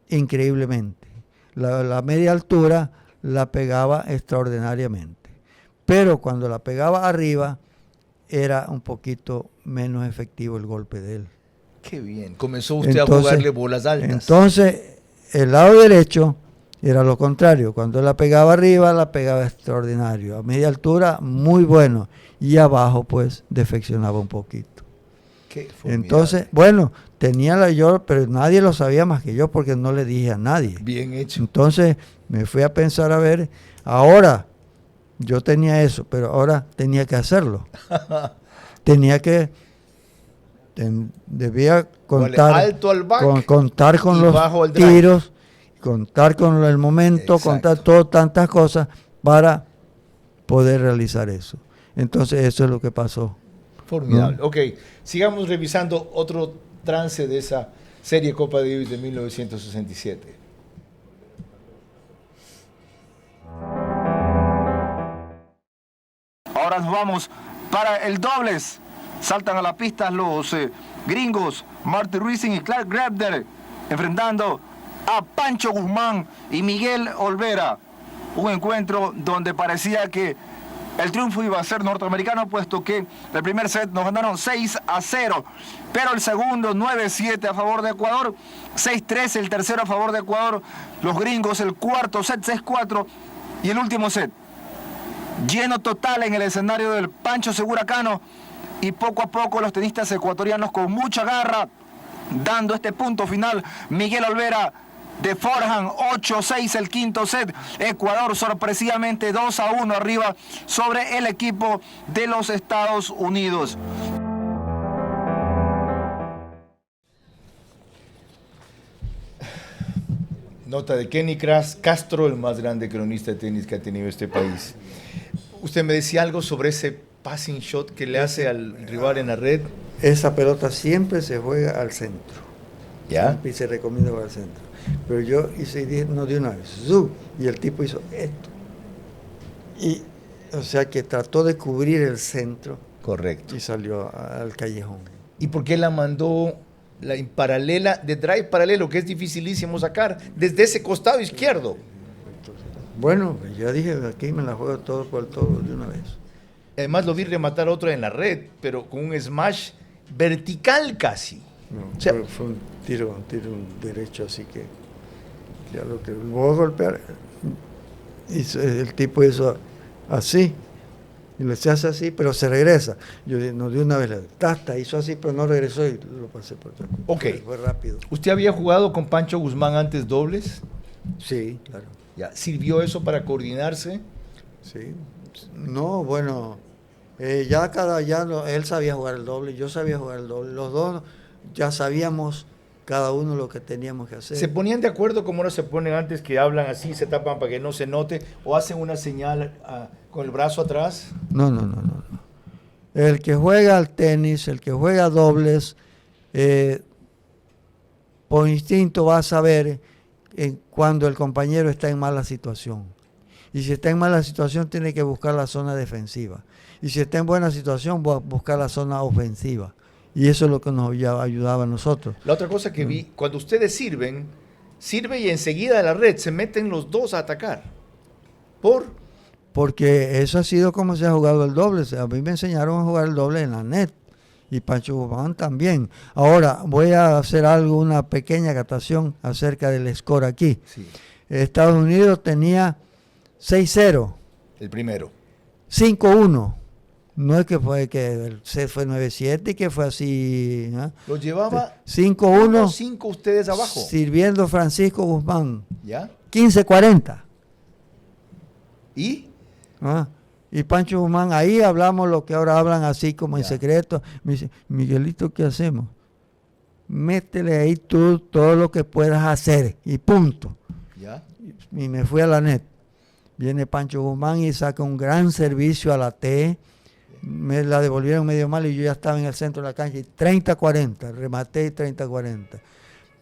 [SPEAKER 3] increíblemente. La media altura la pegaba extraordinariamente. Pero cuando la pegaba arriba, era un poquito menos efectivo el golpe de él.
[SPEAKER 1] Qué bien. Comenzó usted a jugarle bolas altas.
[SPEAKER 3] Entonces, el lado derecho era lo contrario. Cuando él la pegaba arriba, la pegaba extraordinario. A media altura, muy bueno. Y abajo, pues, defeccionaba un poquito. Entonces, bueno, tenía yo, pero nadie lo sabía más que yo porque no le dije a nadie.
[SPEAKER 1] Bien hecho.
[SPEAKER 3] Entonces, me fui a pensar, a ver, ahora yo tenía eso, pero ahora tenía que hacerlo. Debía contar,
[SPEAKER 1] alto al back,
[SPEAKER 3] contar con los tiros, contar con el momento, contar tantas cosas para poder realizar eso. Entonces eso es lo que pasó.
[SPEAKER 1] Formidable. ¿No? Ok, sigamos revisando otro trance de esa serie Copa Davis de 1967.
[SPEAKER 9] Ahora nos vamos para el dobles. Saltan a la pista los gringos Marty Rising y Clark Grabner enfrentando a Pancho Guzmán y Miguel Olvera. Un encuentro donde parecía que el triunfo iba a ser norteamericano, puesto que el primer set nos ganaron 6-0, pero el segundo 9-7 a favor de Ecuador, 6-3 el tercero a favor de Ecuador, los gringos el cuarto set 6-4 y el último set lleno total en el escenario del Pancho Segura Cano. Y poco a poco los tenistas ecuatorianos con mucha garra, dando este punto final. Miguel Olvera de forehand, 8-6 el quinto set. Ecuador sorpresivamente 2-1 arriba sobre el equipo de los Estados Unidos.
[SPEAKER 1] Nota de Kenny Castro, el más grande cronista de tenis que ha tenido este país. Usted me decía algo sobre ese passing shot que le hace al rival en la red.
[SPEAKER 3] Esa pelota siempre se juega al centro.
[SPEAKER 1] ¿Ya?
[SPEAKER 3] Y se recomienda para el centro. Pero yo hice y dije, no, de una vez, ¡zum! Y el tipo hizo esto. Y, o sea que trató de cubrir el centro.
[SPEAKER 1] Correcto.
[SPEAKER 3] Y salió al callejón.
[SPEAKER 1] ¿Y por qué la mandó en paralela, de drive paralelo, que es dificilísimo sacar, desde ese costado izquierdo?
[SPEAKER 3] Bueno, ya dije, aquí me la juego todo por todo de una vez.
[SPEAKER 1] Además lo vi rematar otro en la red, pero con un smash vertical casi.
[SPEAKER 3] No,
[SPEAKER 1] O sea,
[SPEAKER 3] fue un tiro derecho, así que ya lo que voy a golpear, el tipo hizo así, y le hace así, pero se regresa. Yo no, de una vez, hizo así, pero no regresó y lo pasé por atrás.
[SPEAKER 1] Ok.
[SPEAKER 3] Fue rápido.
[SPEAKER 1] ¿Usted había jugado con Pancho Guzmán antes dobles?
[SPEAKER 3] Sí, claro.
[SPEAKER 1] Ya. ¿Sirvió eso para coordinarse?
[SPEAKER 3] Sí. No, bueno, él sabía jugar el doble, yo sabía jugar el doble. Los dos ya sabíamos cada uno lo que teníamos que hacer.
[SPEAKER 1] ¿Se ponían de acuerdo como ahora se ponen antes, que hablan así, se tapan para que no se note, o hacen una señal con el brazo atrás?
[SPEAKER 3] No. El que juega al tenis, el que juega dobles, por instinto va a saber cuando el compañero está en mala situación. Y si está en mala situación, tiene que buscar la zona defensiva. Y si está en buena situación, va a buscar la zona ofensiva. Y eso es lo que nos ayudaba a nosotros.
[SPEAKER 1] La otra cosa que vi, cuando ustedes sirve y enseguida de la red se meten los dos a atacar.
[SPEAKER 3] Porque eso ha sido como se ha jugado el doble. A mí me enseñaron a jugar el doble en la net. Y Pancho Guzmán también. Ahora voy a hacer una pequeña catación acerca del score aquí.
[SPEAKER 1] Sí.
[SPEAKER 3] Estados Unidos tenía 6-0.
[SPEAKER 1] El primero.
[SPEAKER 3] 5-1. No es que el set fue 9-7 y que fue así. ¿No?
[SPEAKER 1] Lo llevaba
[SPEAKER 3] 5-1.
[SPEAKER 1] 5 ustedes abajo.
[SPEAKER 3] Sirviendo Francisco Guzmán.
[SPEAKER 1] ¿Ya?
[SPEAKER 3] 15-40.
[SPEAKER 1] ¿Y?
[SPEAKER 3] Y Pancho Guzmán, ahí hablamos lo que ahora hablan así como en
[SPEAKER 1] Ya.
[SPEAKER 3] secreto. Me dice, Miguelito, ¿qué hacemos? Métele ahí tú todo lo que puedas hacer y punto.
[SPEAKER 1] ¿Ya?
[SPEAKER 3] Y me fui a la net. Viene Pancho Guzmán y saca un gran servicio a la T. Me la devolvieron medio mal y yo ya estaba en el centro de la cancha y 30-40, rematé y 30-40.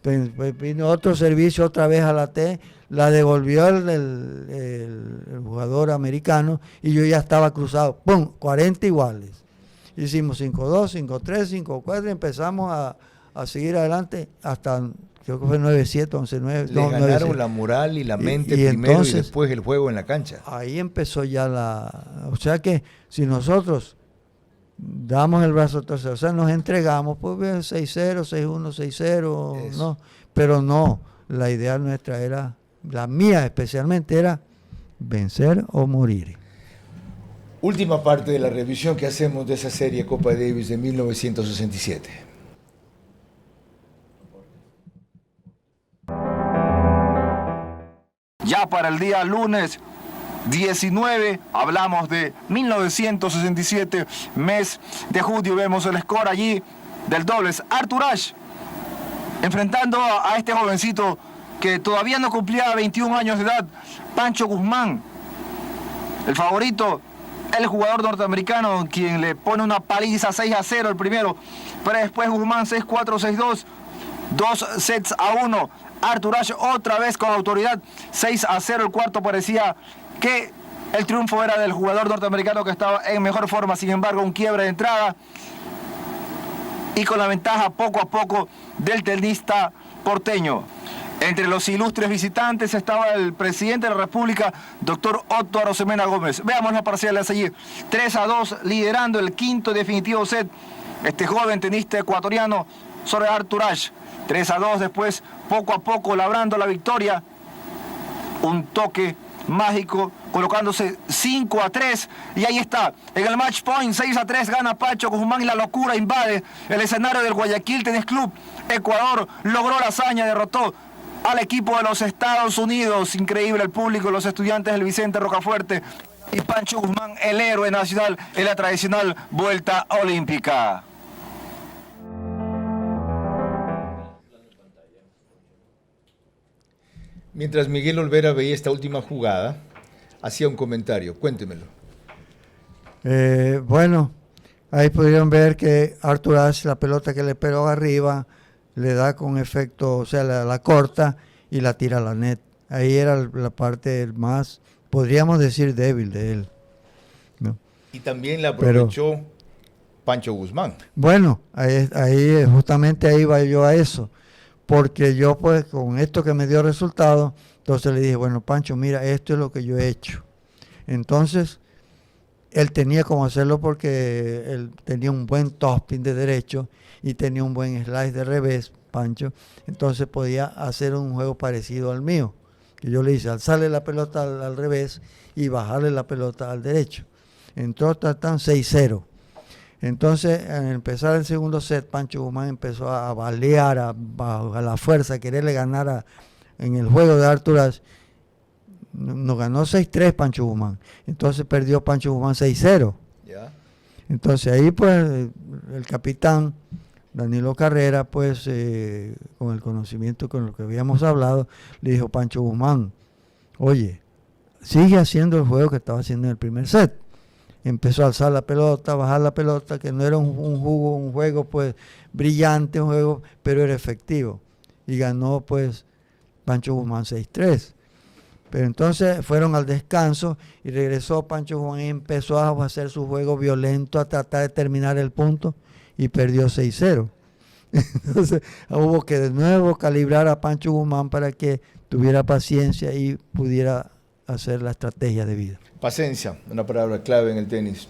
[SPEAKER 3] Pues vino otro servicio otra vez a la T, la devolvió el jugador americano y yo ya estaba cruzado, ¡pum! 40 iguales. Hicimos 5-2, 5-3, 5-4 y empezamos a seguir adelante hasta, creo que fue 9-7, 11-9.
[SPEAKER 1] Le
[SPEAKER 3] no,
[SPEAKER 1] ganaron
[SPEAKER 3] 9-7.
[SPEAKER 1] la moral y la mente
[SPEAKER 3] Y
[SPEAKER 1] primero
[SPEAKER 3] entonces,
[SPEAKER 1] y después el juego en la cancha.
[SPEAKER 3] Ahí empezó ya o sea que si nosotros damos el brazo a torcer, o sea, nos entregamos, pues 6-0, 6-1, 6-0, no, pero no, la idea nuestra era, la mía especialmente era vencer o morir.
[SPEAKER 1] Última parte de la revisión que hacemos de esa serie Copa Davis de 1967.
[SPEAKER 9] Ya para el día lunes 19, hablamos de 1967, mes de julio, vemos el score allí del dobles. Arthur Ashe enfrentando a este jovencito que todavía no cumplía 21 años de edad, Pancho Guzmán, el favorito, el jugador norteamericano, quien le pone una paliza 6-0 el primero, pero después Guzmán 6-4, 6-2, 2-1. Arthur Ashe otra vez con autoridad, 6-0 el cuarto. Parecía que el triunfo era del jugador norteamericano que estaba en mejor forma, sin embargo un quiebre de entrada y con la ventaja poco a poco del tenista porteño. Entre los ilustres visitantes estaba el presidente de la República, doctor Otto Arosemena Gómez. Veamos las parciales allí. 3-2, liderando el quinto definitivo set, este joven tenista ecuatoriano sobre Arthur Ashe. 3-2, después poco a poco labrando la victoria. Un toque mágico, colocándose 5-3, y ahí está, en el match point, 6-3 gana Pancho Guzmán y la locura invade el escenario del Guayaquil Tennis Club. Ecuador logró la hazaña, derrotó al equipo de los Estados Unidos. Increíble el público, los estudiantes del Vicente Rocafuerte, y Pancho Guzmán, el héroe nacional en la tradicional vuelta olímpica.
[SPEAKER 1] Mientras Miguel Olvera veía esta última jugada, hacía un comentario. Cuéntemelo.
[SPEAKER 3] Bueno, ahí pudieron ver que Arthur Ashe, la pelota que le pegó arriba, le da con efecto, o sea, la corta y la tira a la net. Ahí era la parte más, podríamos decir, débil de él, ¿no?
[SPEAKER 1] Y también la aprovechó Pancho Guzmán.
[SPEAKER 3] Bueno, ahí justamente ahí iba yo a eso, porque yo pues con esto que me dio resultado, entonces le dije, bueno, Pancho, mira, esto es lo que yo he hecho. Entonces, él tenía como hacerlo porque él tenía un buen topspin de derecho y tenía un buen slice de revés, Pancho, entonces podía hacer un juego parecido al mío, que yo le hice, alzarle la pelota al revés y bajarle la pelota al derecho. Entró tan 6-0. Entonces, al empezar el segundo set, Pancho Guzmán empezó a balear a la fuerza, a quererle ganar en el juego de Arthur Ashe. Nos ganó 6-3 Pancho Guzmán. Entonces perdió Pancho Guzmán 6-0.
[SPEAKER 1] ¿Ya?
[SPEAKER 3] Entonces ahí pues el capitán Danilo Carrera, pues con el conocimiento con lo que habíamos hablado, le dijo, Pancho Guzmán, oye, sigue haciendo el juego que estaba haciendo en el primer set. Empezó a alzar la pelota, bajar la pelota, que no era un juego pues brillante, un juego, pero era efectivo. Y ganó pues Pancho Guzmán 6-3. Pero entonces fueron al descanso y regresó Pancho Guzmán y empezó a hacer su juego violento, a tratar de terminar el punto y perdió 6-0. Entonces hubo que de nuevo calibrar a Pancho Guzmán para que tuviera paciencia y pudiera hacer la estrategia de vida.
[SPEAKER 1] Paciencia, una palabra clave en el tenis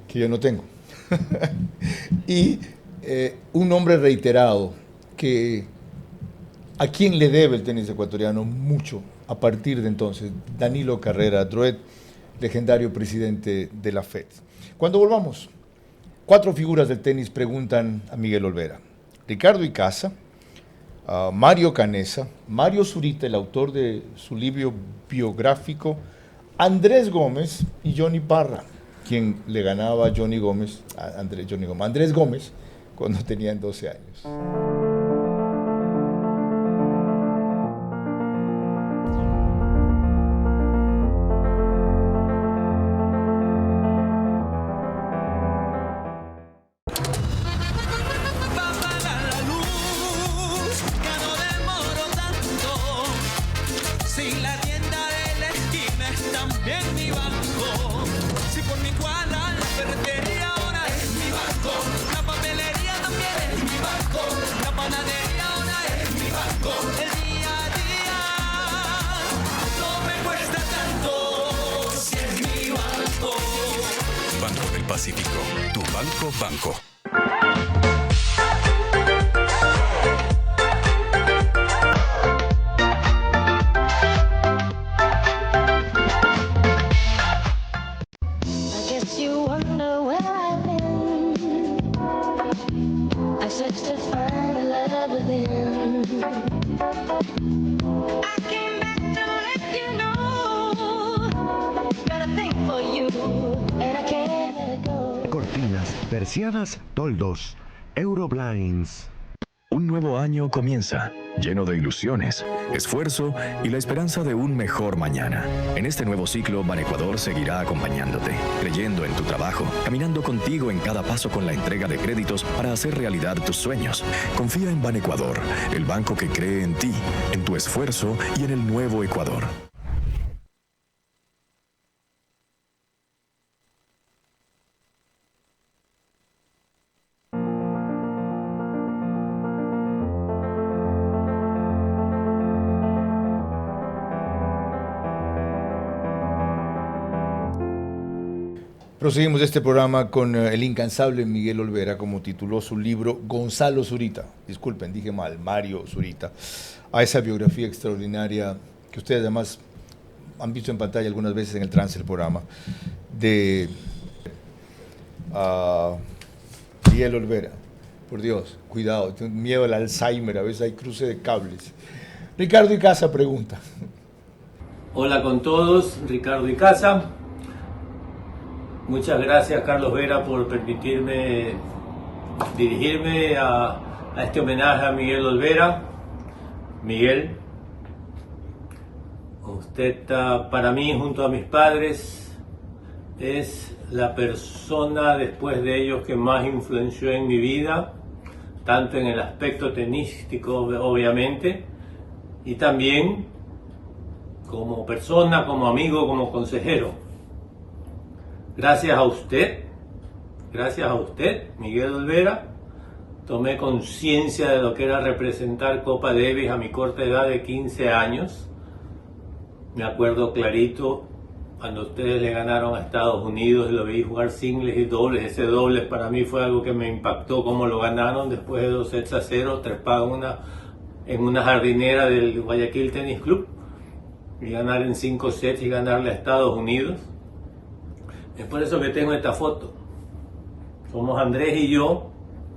[SPEAKER 1] que yo no tengo. Y un nombre reiterado que a quien le debe el tenis ecuatoriano mucho a partir de entonces, Danilo Carrera Droet, legendario presidente de la FED. Cuando volvamos, 4 figuras del tenis preguntan a Miguel Olvera: Ricardo Icaza, Mario Canessa, Mario Zurita, el autor de su libro biográfico, Andrés Gómez y Johnny Parra, quien le ganaba a Andrés Gómez cuando tenían 12 años.
[SPEAKER 7] Pacífico, tu banco.
[SPEAKER 10] Cortinas, persianas, toldos, Euroblinds.
[SPEAKER 8] Un nuevo año comienza, lleno de ilusiones, esfuerzo y la esperanza de un mejor mañana. En este nuevo ciclo, Banecuador seguirá acompañándote, creyendo en tu trabajo, caminando contigo en cada paso con la entrega de créditos para hacer realidad tus sueños. Confía en Banecuador, el banco que cree en ti, en tu esfuerzo y en el nuevo Ecuador.
[SPEAKER 1] Proseguimos este programa con el incansable Miguel Olvera, como tituló su libro Gonzalo Zurita. Disculpen, dije mal, Mario Zurita. A esa biografía extraordinaria que ustedes además han visto en pantalla algunas veces en el trance del programa, de Miguel Olvera. Por Dios, cuidado, tengo miedo al Alzheimer, a veces hay cruce de cables. Ricardo Icaza pregunta.
[SPEAKER 11] Hola con todos, Ricardo Icaza. Muchas gracias, Carlos Vera, por permitirme dirigirme a este homenaje a Miguel Olvera. Miguel, usted para mí, junto a mis padres, es la persona después de ellos que más influenció en mi vida, tanto en el aspecto tenístico, obviamente, y también como persona, como amigo, como consejero. Gracias a usted, Miguel Olvera, tomé conciencia de lo que era representar Copa Davis a mi corta edad de 15 años. Me acuerdo clarito cuando ustedes le ganaron a Estados Unidos, lo vi jugar singles y dobles. Ese dobles para mí fue algo que me impactó, cómo lo ganaron después de 2-0, trepado en una jardinera del Guayaquil Tennis Club, y ganar en 5 sets y ganarle a Estados Unidos. Es por eso que tengo esta foto. Somos Andrés y yo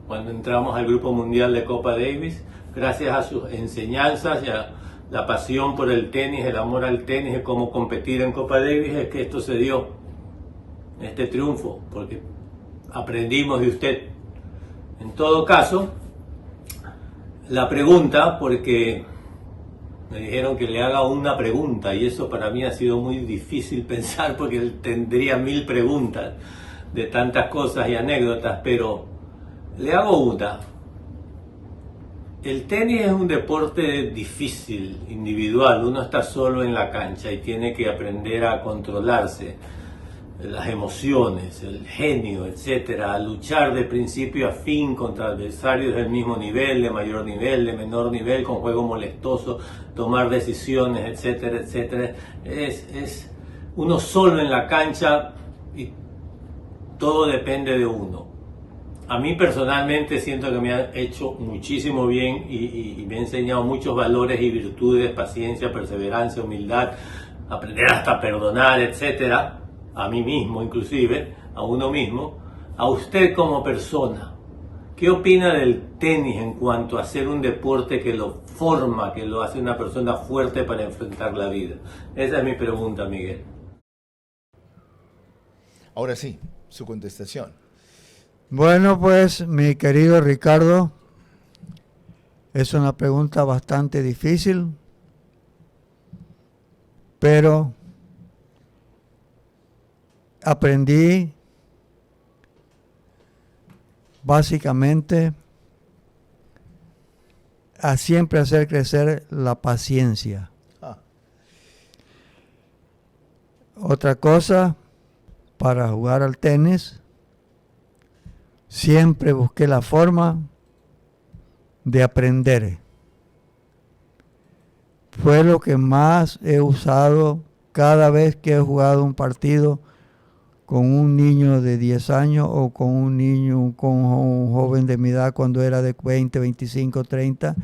[SPEAKER 11] cuando entramos al Grupo Mundial de Copa Davis, gracias a sus enseñanzas y a la pasión por el tenis, el amor al tenis y cómo competir en Copa Davis, es que esto se dio, este triunfo, porque aprendimos de usted. En todo caso, la pregunta, porque me dijeron que le haga una pregunta, y eso para mí ha sido muy difícil pensar, porque tendría 1000 preguntas de tantas cosas y anécdotas, pero le hago una. El tenis es un deporte difícil, individual. Uno está solo en la cancha y tiene que aprender a controlarse, las emociones, el genio, etcétera, a luchar de principio a fin contra adversarios del mismo nivel, de mayor nivel, de menor nivel, con juego molestoso, tomar decisiones, etcétera, etcétera. Es uno solo en la cancha y todo depende de uno. A mí personalmente siento que me ha hecho muchísimo bien y me ha enseñado muchos valores y virtudes, paciencia, perseverancia, humildad, aprender hasta a perdonar, etcétera, a mí mismo inclusive, a uno mismo. A usted como persona, ¿qué opina del tenis en cuanto a ser un deporte que lo forma, que lo hace una persona fuerte para enfrentar la vida? Esa es mi pregunta, Miguel.
[SPEAKER 1] Ahora sí, su contestación.
[SPEAKER 3] Bueno, pues, mi querido Ricardo, es una pregunta bastante difícil, pero aprendí básicamente a siempre hacer crecer la paciencia. Otra cosa, para jugar al tenis, siempre busqué la forma de aprender. Fue lo que más he usado cada vez que he jugado un partido con un niño de 10 años o con un joven de mi edad cuando era de 20, 25, 30,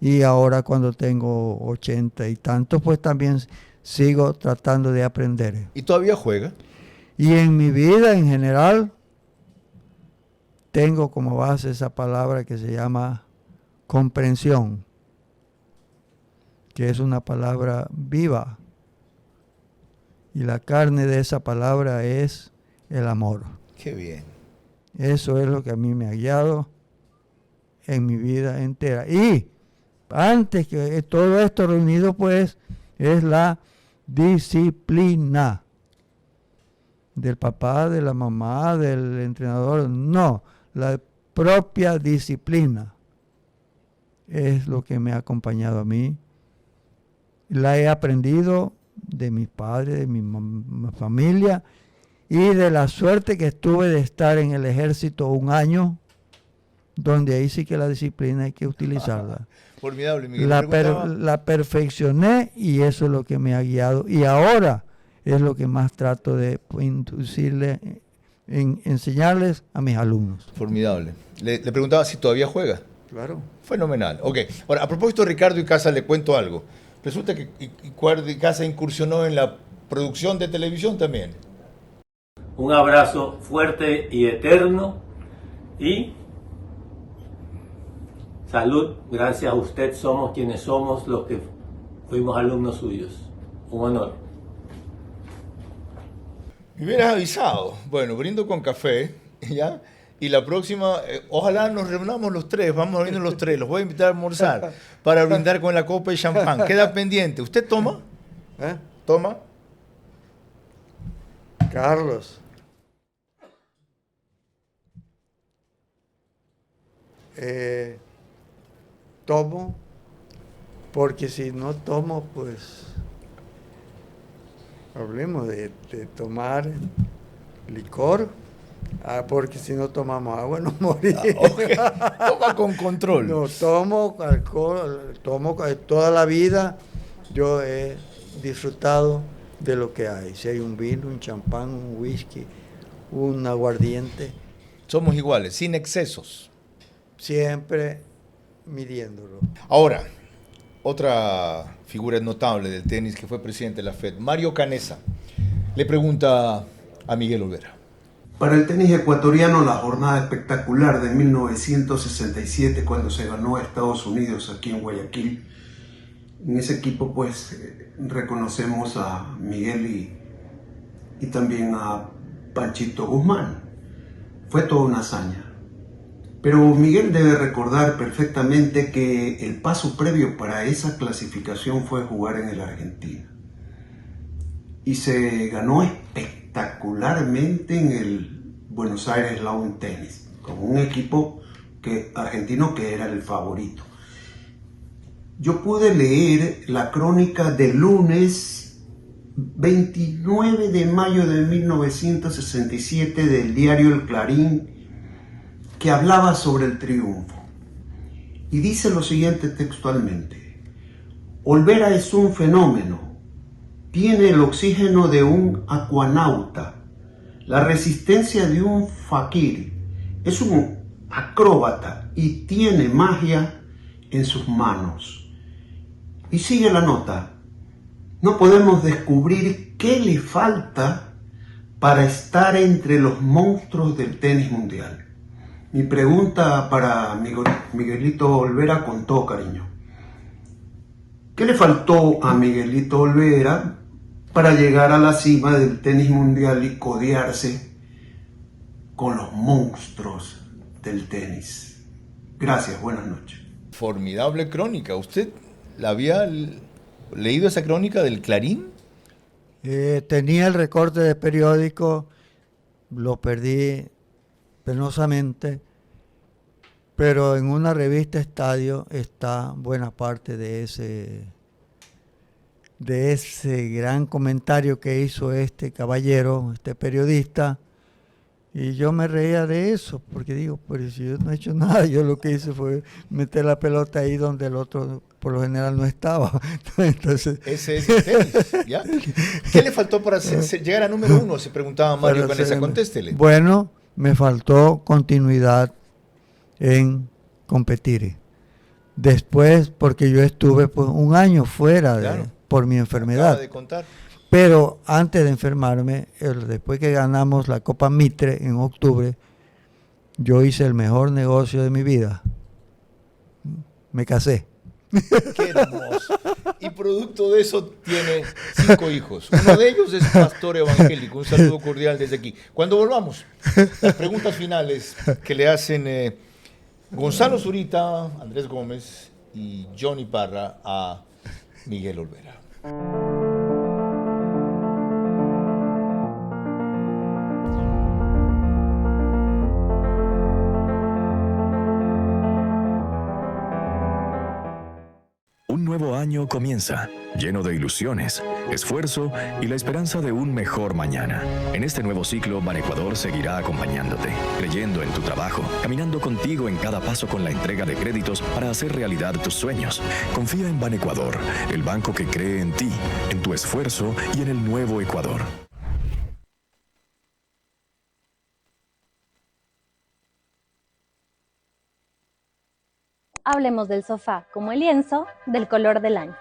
[SPEAKER 3] y ahora cuando tengo 80 y tantos, pues también sigo tratando de aprender.
[SPEAKER 1] ¿Y todavía juega?
[SPEAKER 3] Y en mi vida en general tengo como base esa palabra que se llama comprensión, que es una palabra viva. Y la carne de esa palabra es el amor.
[SPEAKER 1] Qué bien.
[SPEAKER 3] Eso es lo que a mí me ha guiado en mi vida entera. Y antes que todo esto reunido, pues, es la disciplina del papá, de la mamá, del entrenador. No, la propia disciplina es lo que me ha acompañado a mí. La he aprendido de mis padres, de mi familia, y de la suerte que tuve de estar en el ejército un año, donde ahí sí que la disciplina hay que utilizarla.
[SPEAKER 1] Formidable, Miguel.
[SPEAKER 3] La perfeccioné y eso es lo que me ha guiado. Y ahora es lo que más trato de inducirle, enseñarles a mis alumnos.
[SPEAKER 1] Formidable. Le preguntaba si todavía juega.
[SPEAKER 3] Claro.
[SPEAKER 1] Fenomenal. Ok. Ahora, a propósito de Ricardo Icaza, le cuento algo. Resulta que Ricardo Icaza incursionó en la producción de televisión también.
[SPEAKER 11] Un abrazo fuerte y eterno y salud. Gracias a usted somos quienes somos los que fuimos alumnos suyos. Un honor.
[SPEAKER 1] Me hubieras avisado. Bueno, brindo con café, ¿ya? Y la próxima, ojalá nos reunamos los tres, vamos a reunir los tres, los voy a invitar a almorzar para brindar con la copa de champán. Queda pendiente. ¿Usted toma? ¿Toma?
[SPEAKER 3] Carlos. tomo, porque si no tomo, pues hablemos de tomar licor, porque si no tomamos agua nos morimos.
[SPEAKER 1] Okay. Toma con control.
[SPEAKER 3] No, tomo alcohol, toda la vida yo he disfrutado de lo que hay. Si hay un vino, un champán, un whisky, un aguardiente.
[SPEAKER 1] Somos iguales, sin excesos.
[SPEAKER 3] Siempre midiéndolo.
[SPEAKER 1] Ahora, otra figura notable del tenis que fue presidente de la FED, Mario Canessa, le pregunta a Miguel Olvera.
[SPEAKER 12] Para el tenis ecuatoriano, la jornada espectacular de 1967, cuando se ganó a Estados Unidos aquí en Guayaquil, en ese equipo pues reconocemos a Miguel y también a Panchito Guzmán. Fue toda una hazaña. Pero Miguel debe recordar perfectamente que el paso previo para esa clasificación fue jugar en el Argentina. Y se ganó espectacularmente en el Buenos Aires Lawn Tennis, con un equipo argentino que era el favorito. Yo pude leer la crónica del lunes 29 de mayo de 1967 del diario El Clarín, que hablaba sobre el triunfo. Y dice lo siguiente textualmente: Olvera es un fenómeno, tiene el oxígeno de un acuanauta, la resistencia de un faquir, es un acróbata y tiene magia en sus manos. Y sigue la nota: no podemos descubrir qué le falta para estar entre los monstruos del tenis mundial. Mi pregunta para Miguelito Olvera con todo cariño: ¿qué le faltó a Miguelito Olvera para llegar a la cima del tenis mundial y codearse con los monstruos del tenis? Gracias, buenas noches.
[SPEAKER 1] Formidable crónica. ¿Usted la había leído esa crónica del Clarín?
[SPEAKER 3] Tenía el recorte de periódico, lo perdí penosamente, pero en una revista Estadio está buena parte de ese gran comentario que hizo este caballero, este periodista, y yo me reía de eso, porque digo, pero si yo no he hecho nada, yo lo que hice fue meter la pelota ahí donde el otro por lo general no estaba. Entonces,
[SPEAKER 1] ese es el tenis, ¿ya? ¿Qué le faltó para llegar a número 1? Se preguntaba Mario Canessa, contéstele.
[SPEAKER 3] Bueno, me faltó continuidad en competir. Después, porque yo estuve pues, un año fuera por mi enfermedad.
[SPEAKER 1] Acaba de contar.
[SPEAKER 3] Pero antes de enfermarme, después que ganamos la Copa Mitre en octubre, yo hice el mejor negocio de mi vida. Me casé.
[SPEAKER 1] Qué hermoso. Y producto de eso tiene 5 hijos. Uno de ellos es pastor evangélico. Un saludo cordial desde aquí. Cuando volvamos, las preguntas finales que le hacen Gonzalo Zurita, Andrés Gómez y Johnny Parra a Miguel Olvera.
[SPEAKER 8] Un nuevo año comienza, lleno de ilusiones, esfuerzo y la esperanza de un mejor mañana. En este nuevo ciclo, Banecuador seguirá acompañándote, creyendo en tu trabajo, caminando contigo en cada paso con la entrega de créditos para hacer realidad tus sueños. Confía en Banecuador, el banco que cree en ti, en tu esfuerzo y en el nuevo Ecuador.
[SPEAKER 13] Hablemos del sofá como el lienzo del color del año.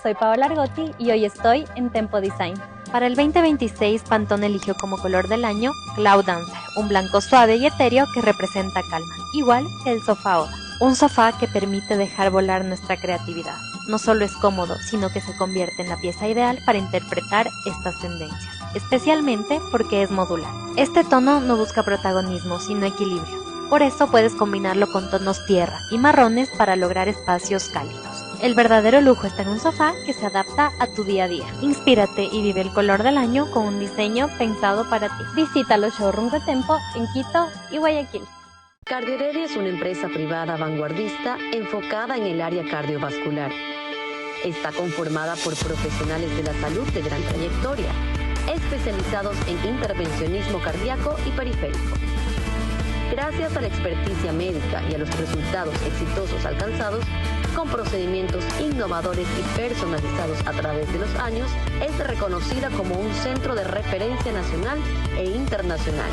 [SPEAKER 13] Soy Paola Argotti y hoy estoy en Tempo Design. Para el 2026, Pantone eligió como color del año Cloud Dancer, un blanco suave y etéreo que representa calma, igual que el sofá Oda. Un sofá que permite dejar volar nuestra creatividad. No solo es cómodo, sino que se convierte en la pieza ideal para interpretar estas tendencias, especialmente porque es modular. Este tono no busca protagonismo, sino equilibrio. Por eso puedes combinarlo con tonos tierra y marrones para lograr espacios cálidos. El verdadero lujo está en un sofá que se adapta a tu día a día. Inspírate y vive el color del año con un diseño pensado para ti. Visita los showrooms de Tempo en Quito y Guayaquil.
[SPEAKER 14] Cardioheredia es una empresa privada vanguardista enfocada en el área cardiovascular. Está conformada por profesionales de la salud de gran trayectoria, especializados en intervencionismo cardíaco y periférico. Gracias a la experticia médica y a los resultados exitosos alcanzados, con procedimientos innovadores y personalizados a través de los años, es reconocida como un centro de referencia nacional e internacional.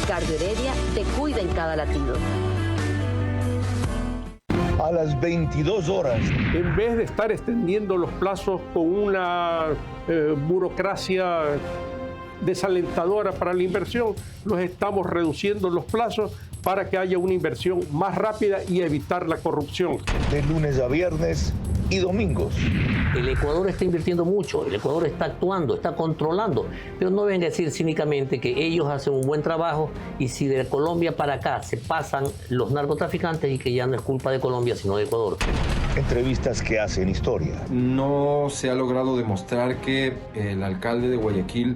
[SPEAKER 14] Cardioheredia te cuida en cada latido.
[SPEAKER 1] A las 22 horas.
[SPEAKER 15] En vez de estar extendiendo los plazos con una burocracia desalentadora para la inversión, los estamos reduciendo los plazos para que haya una inversión más rápida y evitar la corrupción.
[SPEAKER 1] De lunes a viernes y domingos.
[SPEAKER 16] El Ecuador está invirtiendo mucho, el Ecuador está actuando, está controlando, pero no vengan a decir cínicamente que ellos hacen un buen trabajo y si de Colombia para acá se pasan los narcotraficantes y que ya no es culpa de Colombia sino de Ecuador.
[SPEAKER 1] Entrevistas que hacen historia.
[SPEAKER 17] No se ha logrado demostrar que el alcalde de Guayaquil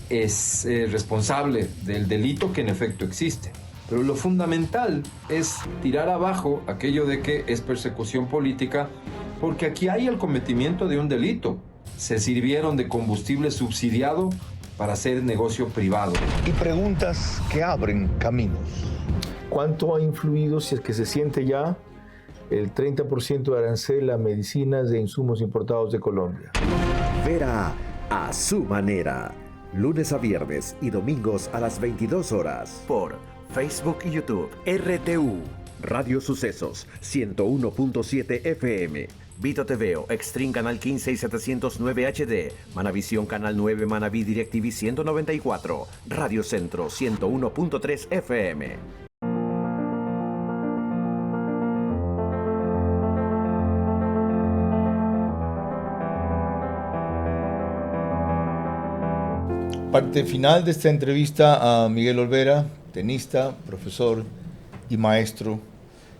[SPEAKER 17] es responsable del delito que en efecto existe. Pero lo fundamental es tirar abajo aquello de que es persecución política, porque aquí hay el cometimiento de un delito. Se sirvieron de combustible subsidiado para hacer negocio privado.
[SPEAKER 1] Y preguntas que abren caminos.
[SPEAKER 4] ¿Cuánto ha influido, si es que se siente ya, el 30% de arancel a medicinas e insumos importados de Colombia?
[SPEAKER 5] Vera a su manera. Lunes a viernes y domingos a las 22 horas. Por Facebook y YouTube. RTU. Radio Sucesos 101.7 FM. Vito TVO, Extreme Canal 15 y 709 HD. Manavisión Canal 9, Manaví DirecTV 194. Radio Centro 101.3 FM.
[SPEAKER 1] Parte final de esta entrevista a Miguel Olvera, tenista, profesor y maestro,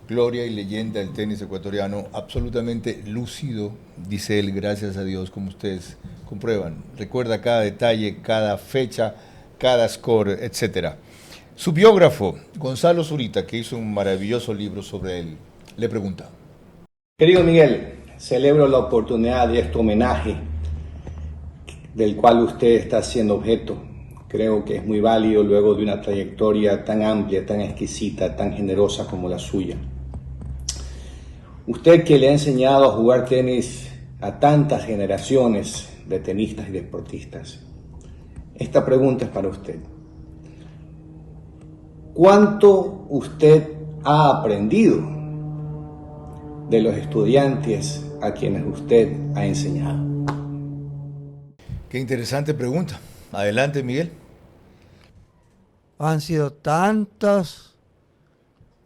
[SPEAKER 1] gloria y leyenda del tenis ecuatoriano, absolutamente lúcido, dice él, gracias a Dios, como ustedes comprueban. Recuerda cada detalle, cada fecha, cada score, etc. Su biógrafo, Gonzalo Zurita, que hizo un maravilloso libro sobre él, le pregunta.
[SPEAKER 18] Querido Miguel, celebro la oportunidad de este homenaje del cual usted está siendo objeto. Creo que es muy válido luego de una trayectoria tan amplia, tan exquisita, tan generosa como la suya. Usted que le ha enseñado a jugar tenis a tantas generaciones de tenistas y deportistas, esta pregunta es para usted. ¿Cuánto usted ha aprendido de los estudiantes a quienes usted ha enseñado?
[SPEAKER 1] Qué interesante pregunta. Adelante, Miguel.
[SPEAKER 3] Han sido tantas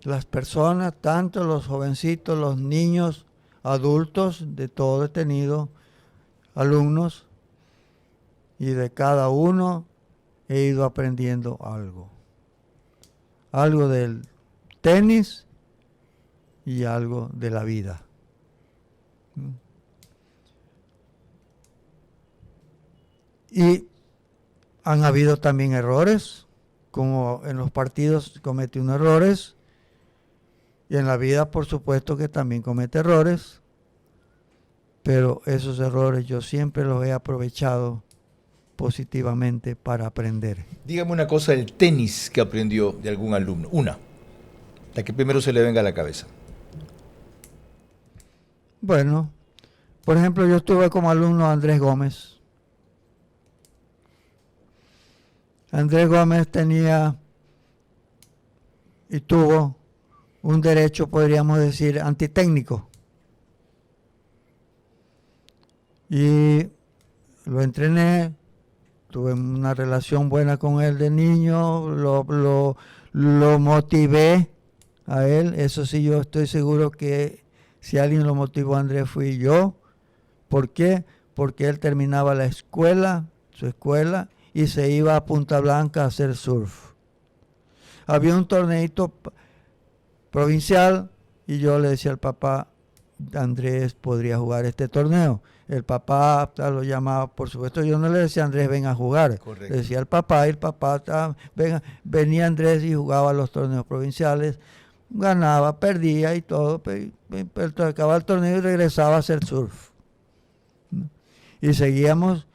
[SPEAKER 3] las personas, tantos los jovencitos, los niños, adultos, de todo he tenido alumnos y de cada uno he ido aprendiendo algo. Algo del tenis y algo de la vida. Y han habido también errores, como en los partidos comete unos errores, y en la vida por supuesto que también comete errores, pero esos errores yo siempre los he aprovechado positivamente para aprender.
[SPEAKER 1] Dígame una cosa del tenis que aprendió de algún alumno, una, la que primero se le venga a la cabeza.
[SPEAKER 3] Bueno, por ejemplo, yo tuve como alumno a Andrés Gómez. Andrés Gómez tenía y tuvo un derecho, podríamos decir, antitécnico. Y lo entrené, tuve una relación buena con él de niño, lo motivé a él. Eso sí, yo estoy seguro que si alguien lo motivó a Andrés fui yo. ¿Por qué? Porque él terminaba la escuela, su escuela, y se iba a Punta Blanca a hacer surf. Había un torneito provincial y yo le decía al papá, Andrés podría jugar este torneo. El papá lo llamaba, por supuesto, yo no le decía a Andrés, ven a jugar.
[SPEAKER 1] Correcto.
[SPEAKER 3] Le decía al papá, y el papá, venía Andrés y jugaba los torneos provinciales, ganaba, perdía y todo, pero acababa el torneo y regresaba a hacer surf. Y seguíamos,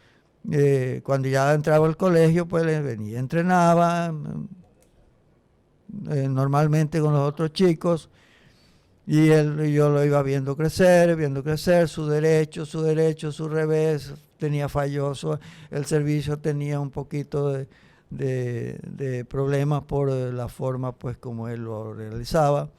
[SPEAKER 3] cuando ya entraba al colegio, pues venía, entrenaba normalmente con los otros chicos, y yo lo iba viendo crecer, su derecho, su revés, tenía falloso, el servicio tenía un poquito de problemas por la forma pues como él lo realizaba.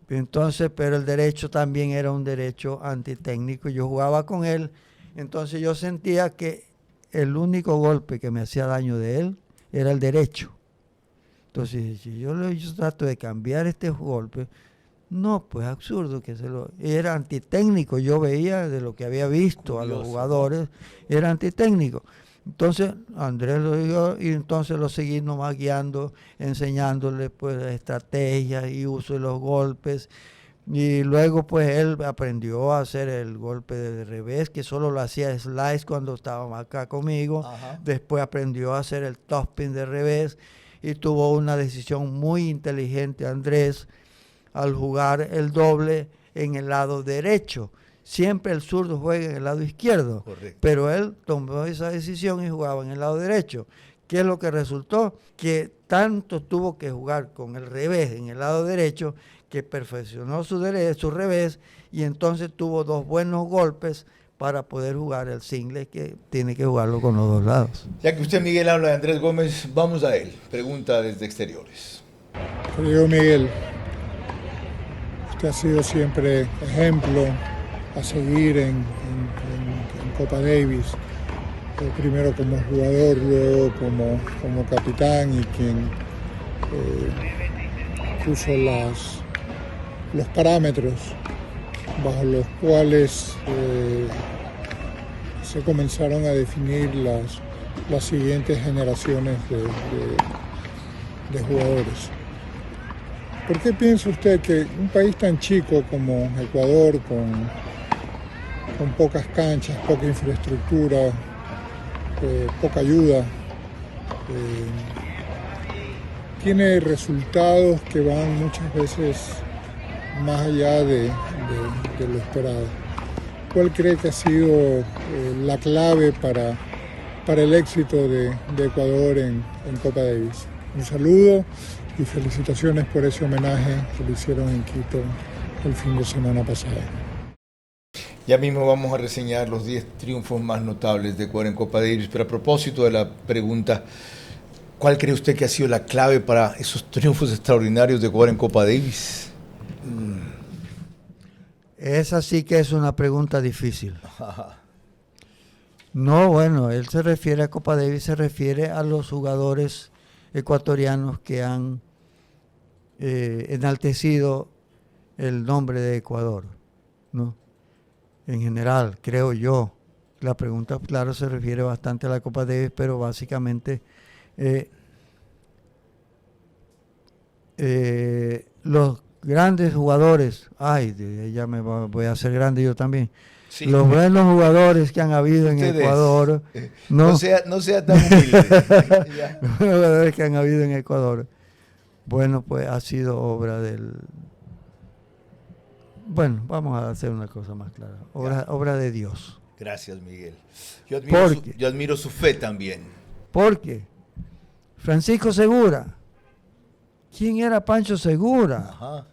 [SPEAKER 3] Entonces, pero el derecho también era un derecho antitécnico, yo jugaba con él, entonces yo sentía que el único golpe que me hacía daño de él era el derecho. Entonces, si yo trato de cambiar este golpe, no, pues absurdo que era antitécnico, yo veía de lo que había visto a los jugadores, era antitécnico. Entonces Andrés lo dijo y entonces lo seguí nomás guiando, enseñándole pues estrategias y uso de los golpes. Y luego pues él aprendió a hacer el golpe de revés, que solo lo hacía slice cuando estaba acá conmigo. Ajá. Después aprendió a hacer el topspin de revés y tuvo una decisión muy inteligente Andrés al jugar el doble en el lado derecho. Siempre el zurdo juega en el lado izquierdo. Correcto. Pero él tomó esa decisión y jugaba en el lado derecho. ¿Qué es lo que resultó? Que tanto tuvo que jugar con el revés en el lado derecho que perfeccionó su revés y entonces tuvo 2 buenos golpes para poder jugar el single, que tiene que jugarlo con los 2 lados.
[SPEAKER 1] Ya que usted, Miguel, habla de Andrés Gómez, vamos a él. Pregunta desde exteriores.
[SPEAKER 19] Querido Miguel, usted ha sido siempre ejemplo a seguir en Copa Davis, primero como jugador, luego como capitán y quien puso los parámetros bajo los cuales se comenzaron a definir las siguientes generaciones de jugadores. ¿Por qué piensa usted que un país tan chico como Ecuador, con pocas canchas, poca infraestructura, poca ayuda, tiene resultados que van muchas veces más allá de lo esperado? ¿Cuál cree que ha sido la clave para el éxito de Ecuador en Copa Davis? Un saludo y felicitaciones por ese homenaje que le hicieron en Quito el fin de semana pasado.
[SPEAKER 1] Ya mismo vamos a reseñar los 10 triunfos más notables de Ecuador en Copa Davis, pero a propósito de la pregunta, ¿cuál cree usted que ha sido la clave para esos triunfos extraordinarios de Ecuador en Copa Davis?
[SPEAKER 3] Esa sí que es una pregunta difícil. No, bueno, él se refiere a Copa Davis, se refiere a los jugadores ecuatorianos que han enaltecido el nombre de Ecuador, ¿no? En general, creo yo. La pregunta, claro, se refiere bastante a la Copa Davis, pero básicamente los grandes jugadores, ya me voy a hacer grande yo también. Sí. Los buenos jugadores que han habido en Ecuador.
[SPEAKER 1] No sea tan humilde.
[SPEAKER 3] Los jugadores que han habido en Ecuador. Bueno, pues ha sido obra del... Bueno, vamos a hacer una cosa más clara. Obra de Dios.
[SPEAKER 1] Gracias, Miguel. Yo admiro su fe también.
[SPEAKER 3] ¿Por qué? Francisco Segura. ¿Quién era Pancho Segura?
[SPEAKER 1] Ajá.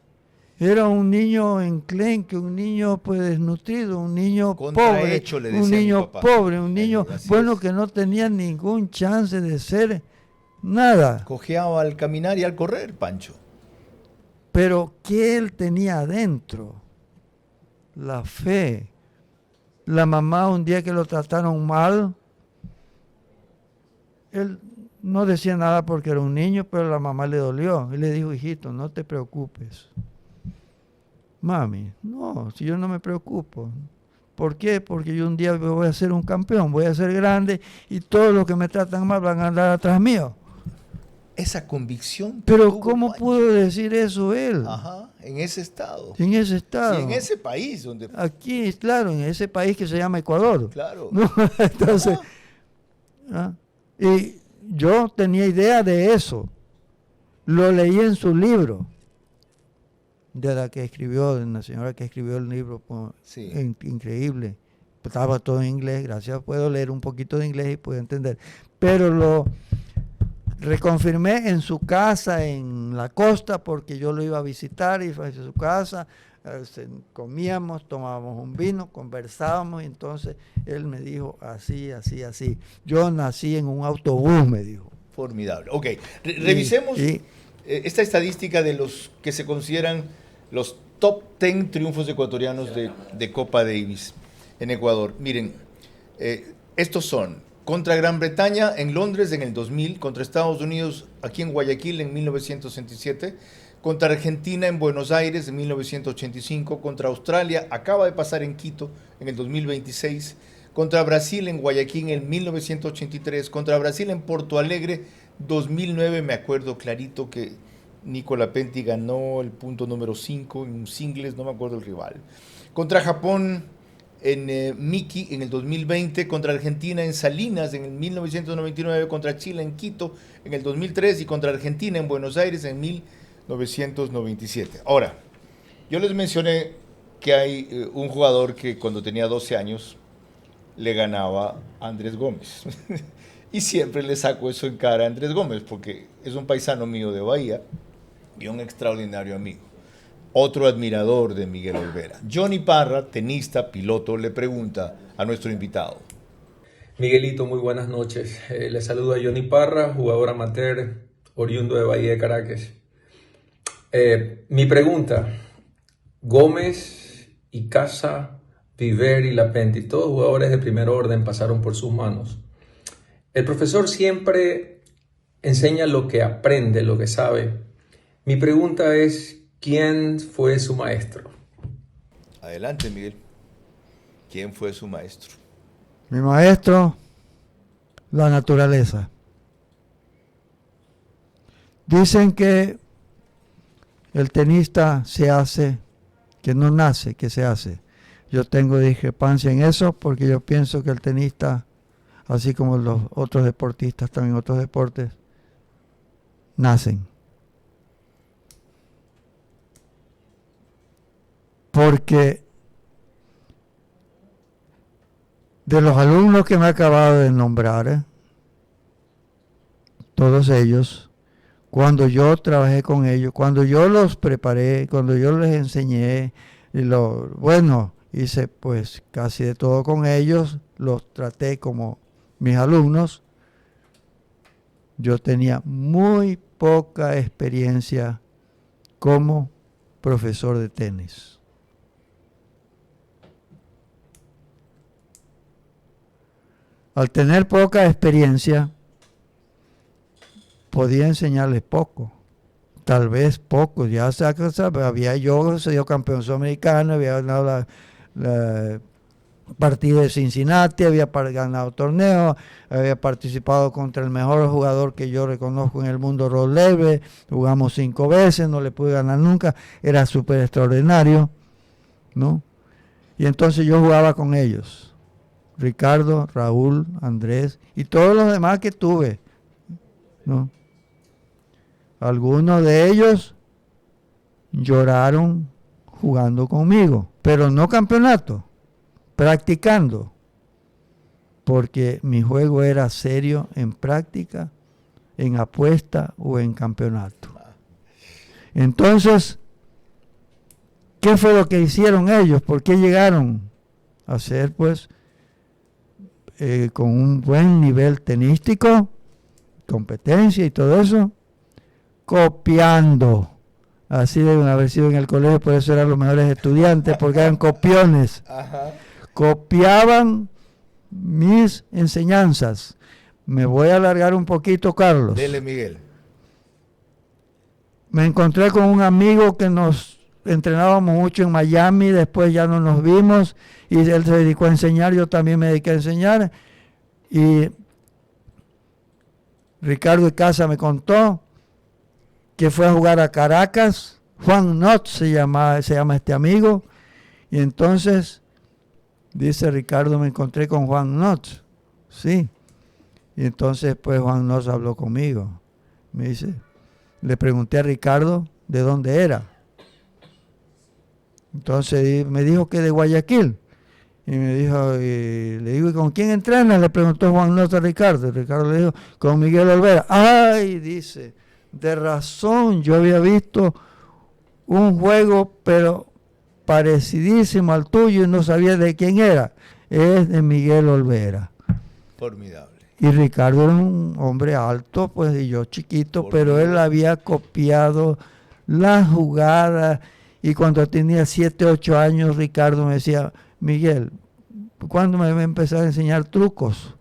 [SPEAKER 3] Era un niño enclenque, un niño pues desnutrido, un niño pobre, un niño pobre, un niño que no tenía ningún chance de ser nada.
[SPEAKER 1] Cojeaba al caminar y al correr, Pancho.
[SPEAKER 3] Pero ¿qué él tenía adentro? La fe. La mamá, un día que lo trataron mal, él no decía nada porque era un niño, pero la mamá le dolió y le dijo: hijito, no te preocupes. Mami, no, si yo no me preocupo. ¿Por qué? Porque yo un día voy a ser un campeón, voy a ser grande y todos los que me tratan mal van a andar atrás mío.
[SPEAKER 1] esa convicción.
[SPEAKER 20] Pero ¿cómo pudo decir eso él?
[SPEAKER 1] Ajá, en ese estado.
[SPEAKER 20] En ese estado.
[SPEAKER 1] Sí, en ese país donde...
[SPEAKER 20] Aquí, claro, en ese país que se llama Ecuador.
[SPEAKER 1] Claro.
[SPEAKER 20] ¿No? Entonces, y yo tenía idea de eso. Lo leí en su libro, de la señora que escribió el libro,
[SPEAKER 1] sí.
[SPEAKER 20] Increíble. Estaba todo en inglés, gracias, puedo leer un poquito de inglés y puedo entender. Pero lo reconfirmé en su casa, en la costa, porque yo lo iba a visitar y fue a su casa, comíamos, tomábamos un vino, conversábamos, y entonces él me dijo así, así, así. Yo nací en un autobús, me dijo.
[SPEAKER 1] Formidable. Ok, revisemos esta estadística de los que se consideran los top 10 triunfos ecuatorianos de Copa Davis en Ecuador. Miren, estos son: contra Gran Bretaña en Londres en el 2000, contra Estados Unidos aquí en Guayaquil en 1967, contra Argentina en Buenos Aires en 1985, contra Australia, acaba de pasar en Quito en el 2026, contra Brasil en Guayaquil en 1983, contra Brasil en Porto Alegre 2009, me acuerdo clarito que Nico Lapenti ganó el punto número 5 en un singles, no me acuerdo el rival. Contra Japón en Miki en el 2020, contra Argentina en Salinas en el 1999, contra Chile en Quito en el 2003 y contra Argentina en Buenos Aires en 1997. Ahora, yo les mencioné que hay un jugador que cuando tenía 12 años le ganaba a Andrés Gómez. Y siempre le saco eso en cara a Andrés Gómez porque es un paisano mío de Bahía y un extraordinario amigo. Otro admirador de Miguel Olvera. Johnny Parra, tenista, piloto, le pregunta a nuestro invitado.
[SPEAKER 17] Miguelito, muy buenas noches. Le saludo a Johnny Parra, jugador amateur, oriundo de Bahía de Caracas. Mi pregunta: Gómez, Icaza, Viver y Lapenti, todos jugadores de primer orden pasaron por sus manos. El profesor siempre enseña lo que aprende, lo que sabe. Mi pregunta es, ¿quién fue su maestro?
[SPEAKER 1] Adelante, Miguel. ¿Quién fue su maestro?
[SPEAKER 20] Mi maestro, la naturaleza. Dicen que el tenista se hace, que no nace, que se hace. Yo tengo discrepancia en eso porque yo pienso que el tenista, así como los otros deportistas, también otros deportes, nacen. Porque de los alumnos que me he acabado de nombrar, todos ellos, cuando yo trabajé con ellos, cuando yo los preparé, cuando yo les enseñé, hice pues casi de todo con ellos, los traté como mis alumnos. Yo tenía muy poca experiencia como profesor de tenis. Al tener poca experiencia, podía enseñarles poco, tal vez poco. Ya yo sido campeón sudamericano, había ganado la partido de Cincinnati, había ganado torneos, había participado contra el mejor jugador que yo reconozco en el mundo, Rod Laver. Jugamos 5 veces, no le pude ganar nunca, era súper extraordinario, ¿no? Y entonces yo jugaba con ellos. Ricardo, Raúl, Andrés y todos los demás que tuve, ¿no? Algunos de ellos lloraron jugando conmigo, pero no campeonato, practicando, porque mi juego era serio en práctica, en apuesta o en campeonato. Entonces, ¿qué fue lo que hicieron ellos? ¿Por qué llegaron a ser, pues, con un buen nivel tenístico, competencia y todo eso? Copiando. Así deben haber sido en el colegio, por eso eran los mejores estudiantes, porque eran copiones. Ajá. Copiaban mis enseñanzas. Me voy a alargar un poquito, Carlos.
[SPEAKER 1] Dele, Miguel.
[SPEAKER 20] Me encontré con un amigo que nos entrenábamos mucho en Miami, después ya no nos vimos, y él se dedicó a enseñar, yo también me dediqué a enseñar, y Ricardo Icaza me contó que fue a jugar a Caracas. Juan Not se llama este amigo. Y entonces, dice Ricardo, me encontré con Juan Not. Sí. Y entonces, pues Juan Not habló conmigo. Me dice, le pregunté a Ricardo de dónde era. Entonces me dijo que de Guayaquil. Y me dijo, le digo, ¿y con quién entrena? Le preguntó Juan Not a Ricardo. Ricardo le dijo, con Miguel Olvera. Ay, dice, de razón, yo había visto un juego, pero parecidísimo al tuyo y no sabía de quién era. Es de Miguel Olvera.
[SPEAKER 1] Formidable.
[SPEAKER 20] Y Ricardo era un hombre alto, pues, y yo chiquito, pero él había copiado las jugadas. Y cuando tenía 7, 8 años, Ricardo me decía, Miguel, ¿cuándo me va a empezar a enseñar trucos?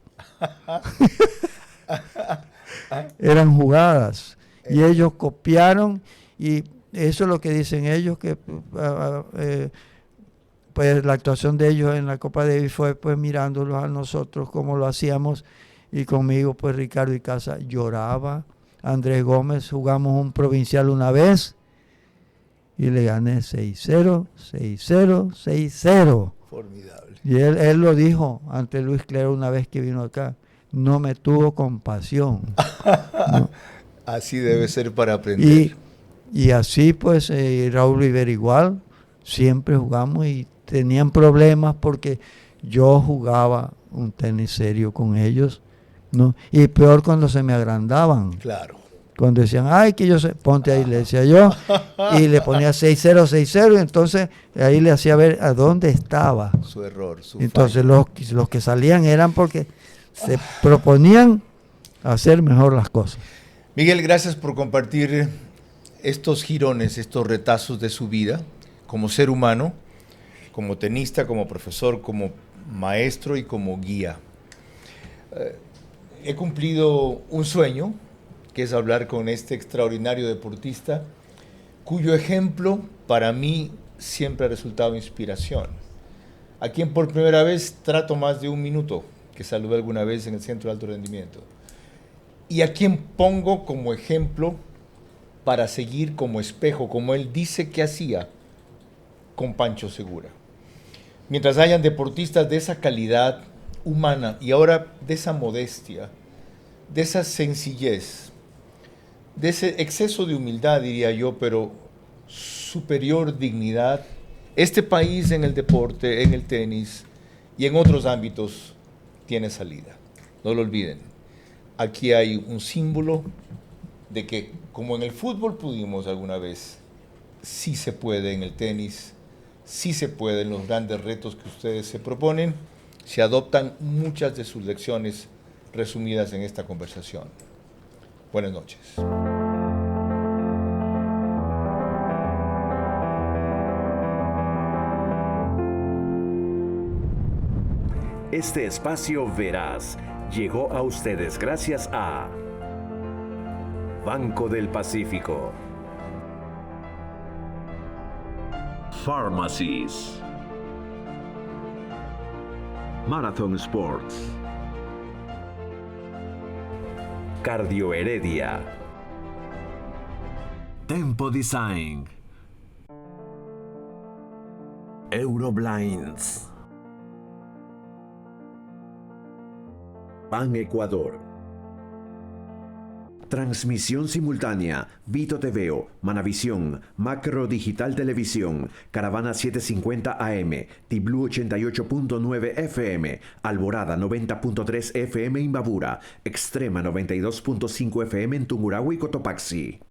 [SPEAKER 20] Eran jugadas. Y ellos copiaron, y eso es lo que dicen ellos, que pues la actuación de ellos en la Copa Davis fue pues mirándolos a nosotros como lo hacíamos, y conmigo pues Ricardo Icaza lloraba. Andrés Gómez, jugamos un provincial una vez, y le gané 6-0, 6-0, 6-0.
[SPEAKER 1] Formidable.
[SPEAKER 20] Y él lo dijo ante Luis Clero una vez que vino acá. No me tuvo compasión. No.
[SPEAKER 1] Así debe ser para aprender.
[SPEAKER 20] Y así pues Raúl Rivera igual. Siempre jugamos y tenían problemas porque yo jugaba un tenis serio con ellos, ¿no? Y peor cuando se me agrandaban.
[SPEAKER 1] Claro.
[SPEAKER 20] Cuando decían, ay, que yo sé, ponte ahí, le decía yo, y le ponía 6-0, 6-0, y entonces ahí le hacía ver a dónde estaba.
[SPEAKER 1] Su error, su
[SPEAKER 20] entonces los que salían eran porque se proponían hacer mejor las cosas.
[SPEAKER 1] Miguel, gracias por compartir estos jirones, estos retazos de su vida, como ser humano, como tenista, como profesor, como maestro y como guía. He cumplido un sueño, que es hablar con este extraordinario deportista, cuyo ejemplo para mí siempre ha resultado inspiración. A quien por primera vez trato más de un minuto, que saludé alguna vez en el Centro de Alto Rendimiento. Y a quien pongo como ejemplo para seguir como espejo, como él dice que hacía con Pancho Segura. Mientras hayan deportistas de esa calidad humana y ahora de esa modestia, de esa sencillez, de ese exceso de humildad, diría yo, pero superior dignidad, este país en el deporte, en el tenis y en otros ámbitos tiene salida. No lo olviden. Aquí hay un símbolo de que, como en el fútbol pudimos alguna vez, sí se puede en el tenis, sí se puede en los grandes retos que ustedes se proponen, se adoptan muchas de sus lecciones resumidas en esta conversación. Buenas noches.
[SPEAKER 5] Este espacio Veraz llegó a ustedes gracias a Banco del Pacífico, Pharmacies, Marathon Sports, Cardio Heredia, Tempo Design, Euroblinds, Pan Ecuador. Transmisión simultánea, Vito TVO, Manavisión, Macro Digital Televisión, Caravana 750 AM, Tiblu 88.9 FM, Alborada 90.3 FM Imbabura, Extrema 92.5 FM en Tungurahua y Cotopaxi.